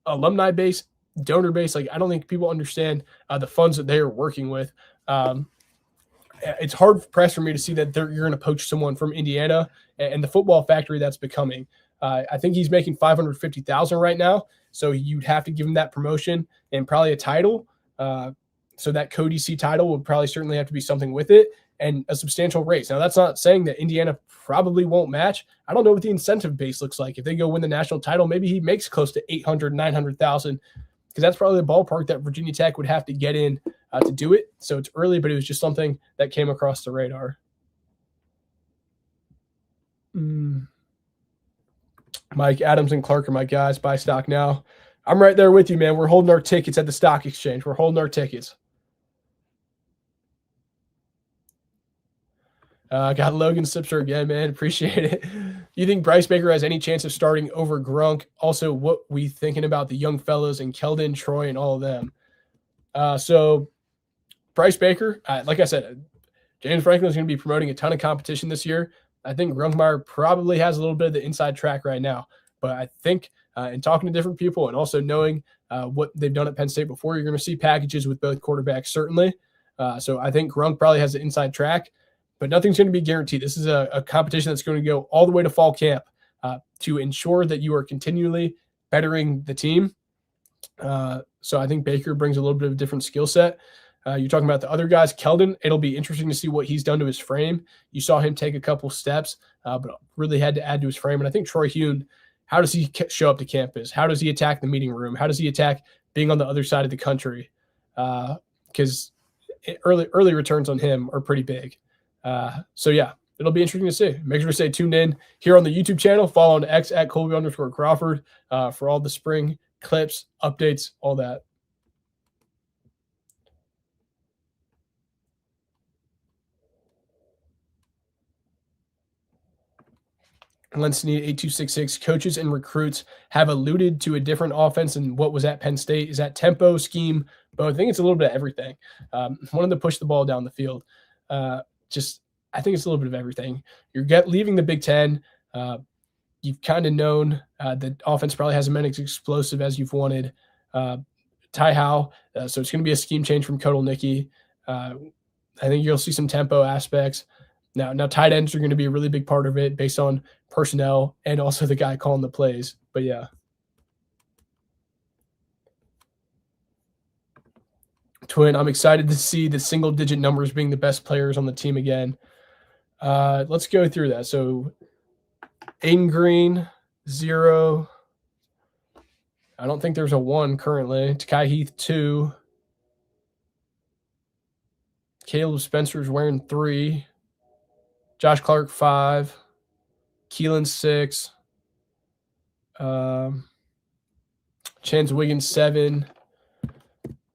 alumni base, donor base. Like, I don't think people understand the funds that they are working with. It's hard pressed for me to see that you're going to poach someone from Indiana and the football factory that's becoming. I think he's making $550,000 right now, so you'd have to give him that promotion and probably a title. So that co-DC title would probably certainly have to be something with it and a substantial raise. Now, that's not saying that Indiana probably won't match. I don't know what the incentive base looks like. If they go win the national title, maybe he makes close to $800,000, $900,000, because that's probably the ballpark that Virginia Tech would have to get in to do it. So it's early, but it was just something that came across the radar. Mike, Adams and Clark are my guys. Buy stock now. I'm right there with you, man. We're holding our tickets at the stock exchange. We're holding our tickets. Got Logan Sipser again, man. Appreciate it. You think Bryce Baker has any chance of starting over Grunk? Also, what we thinking about the young fellows and Keldon, Troy, and all of them? So Bryce Baker, like I said, James Franklin is going to be promoting a ton of competition this year. I think Grunkmeyer probably has a little bit of the inside track right now. But I think in talking to different people and also knowing what they've done at Penn State before, you're going to see packages with both quarterbacks, certainly. So I think Grunk probably has the inside track. But nothing's going to be guaranteed. This is a competition that's going to go all the way to fall camp to ensure that you are continually bettering the team. So I think Baker brings a little bit of a different skill set. You're talking about the other guys, Keldon. It'll be interesting to see what he's done to his frame. You saw him take a couple steps, but really had to add to his frame. And I think Troy Hune, how does he show up to campus? How does he attack the meeting room? How does he attack being on the other side of the country? Because early returns on him are pretty big. So yeah, it'll be interesting to see. Make sure to stay tuned in here on the YouTube channel. Follow on X at Kolby_Crawford for all the spring clips, updates, all that. Lenson 8266 coaches and recruits have alluded to a different offense than what was at Penn State. Is that tempo, scheme, both? I think it's a little bit of everything. Wanting to push the ball down the field. I think it's a little bit of everything. You're leaving the Big Ten. You've kind of known the offense probably hasn't been as explosive as you've wanted. Ty Howe, so it's going to be a scheme change from Kotelnicki. I think you'll see some tempo aspects. Now tight ends are going to be a really big part of it based on personnel and also the guy calling the plays. But yeah. Twin, I'm excited to see the single-digit numbers being the best players on the team again. Let's go through that. So Aiden Green, 0. I don't think there's a 1 currently. Takai Heath, 2. Caleb Spencer's wearing 3. Josh Clark, 5. Keelan, 6. Chance Wiggins, 7.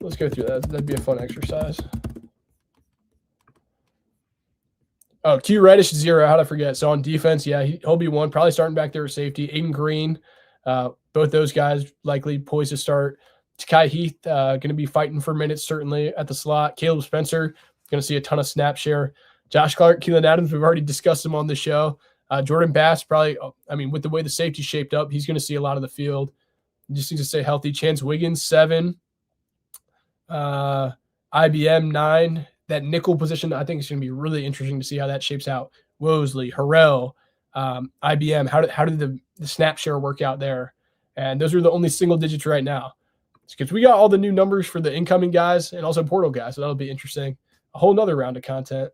Let's go through that. That'd be a fun exercise. Oh, Q Reddish, 0. How'd I forget? So on defense, yeah, he'll be 1. Probably starting back there at safety. Aiden Green, both those guys likely poised to start. Takai Heath going to be fighting for minutes, certainly, at the slot. Caleb Spencer, going to see a ton of snap share. Josh Clark, Keelan Adams, we've already discussed him on the show. Jordan Bass, probably, with the way the safety shaped up, he's going to see a lot of the field. He just needs to stay healthy. Chance Wiggins, 7. IBM, 9. That nickel position, I think it's going to be really interesting to see how that shapes out. Wosley, Harrell, IBM, how did the snap share work out there? And those are the only single digits right now. Because we got all the new numbers for the incoming guys and also portal guys, so that'll be interesting. A whole nother round of content.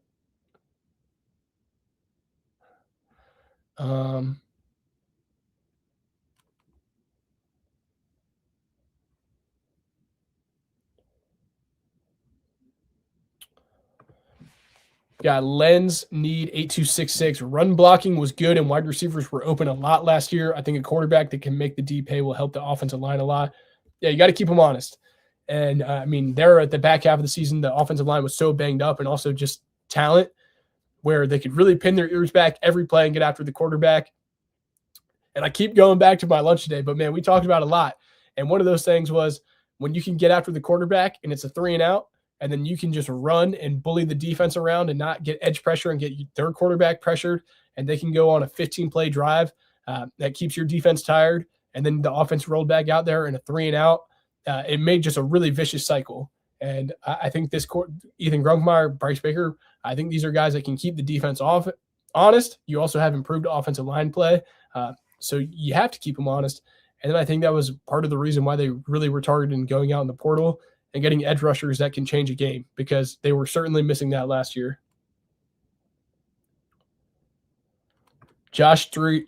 Got Lens Need 8266. Run blocking was good and wide receivers were open a lot last year. I think a quarterback that can make the D pay will help the offensive line a lot. Yeah, you got to keep them honest. And they're at the back half of the season, the offensive line was so banged up and also just talent where they could really pin their ears back every play and get after the quarterback. And I keep going back to my lunch today, but man, we talked about a lot. And one of those things was when you can get after the quarterback and it's a 3 and out, and then you can just run and bully the defense around and not get edge pressure and get their quarterback pressured, and they can go on a 15-play drive that keeps your defense tired, and then the offense rolled back out there in a 3 and out. It made just a really vicious cycle. And I think this Ethan Grunkemeyer, Bryce Baker, I think these are guys that can keep the defense honest. You also have improved offensive line play. So you have to keep them honest. And then I think that was part of the reason why they really were targeted in going out in the portal and getting edge rushers that can change a game, because they were certainly missing that last year. Josh G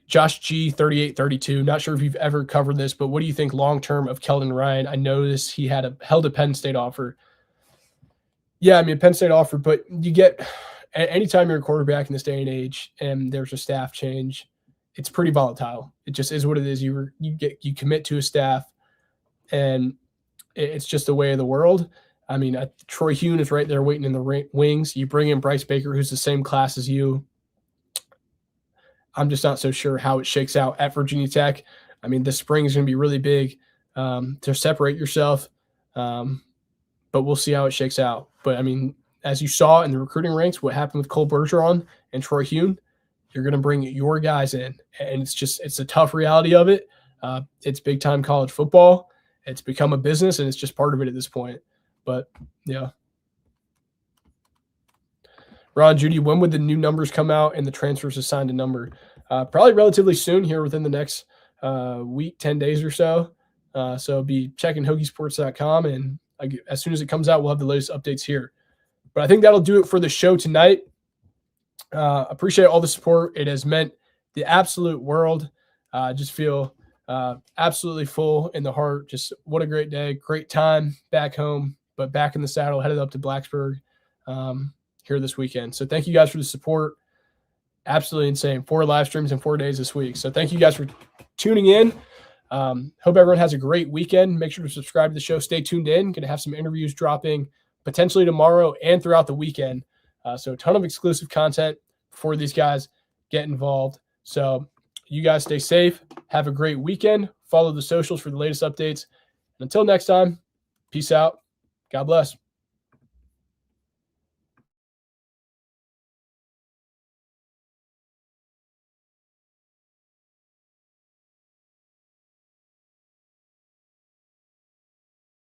3832. Not sure if you've ever covered this, but what do you think long-term of Keldon Ryan? I noticed he held a Penn State offer. Yeah, Penn State offer, but you get anytime you're a quarterback in this day and age and there's a staff change, it's pretty volatile. It just is what it is. You commit to a staff, and it's just the way of the world. Troy Hune is right there waiting in the wings. You bring in Bryce Baker, who's the same class as you. I'm just not so sure how it shakes out at Virginia Tech. This spring is going to be really big to separate yourself, but we'll see how it shakes out. But, as you saw in the recruiting ranks, what happened with Cole Bergeron and Troy Hune, you're going to bring your guys in, and it's a tough reality of it. It's big-time college football. It's become a business, and it's just part of it at this point. But, yeah. Ron Judy, when would the new numbers come out and the transfers assigned a number? Probably relatively soon here within the next week, 10 days or so. So be checking HogieSports.com and as soon as it comes out, we'll have the latest updates here. But I think that'll do it for the show tonight. Appreciate all the support. It has meant the absolute world. Just feel absolutely full in the heart. Just what a great day. Great time back home, but back in the saddle, headed up to Blacksburg here this weekend. So thank you guys for the support. Absolutely insane. 4 live streams in 4 days this week. So thank you guys for tuning in. Hope everyone has a great weekend. Make sure to subscribe to the show. Stay tuned in. Going to have some interviews dropping potentially tomorrow and throughout the weekend. So a ton of exclusive content before these guys get involved. So you guys stay safe. Have a great weekend. Follow the socials for the latest updates. And until next time, peace out. God bless.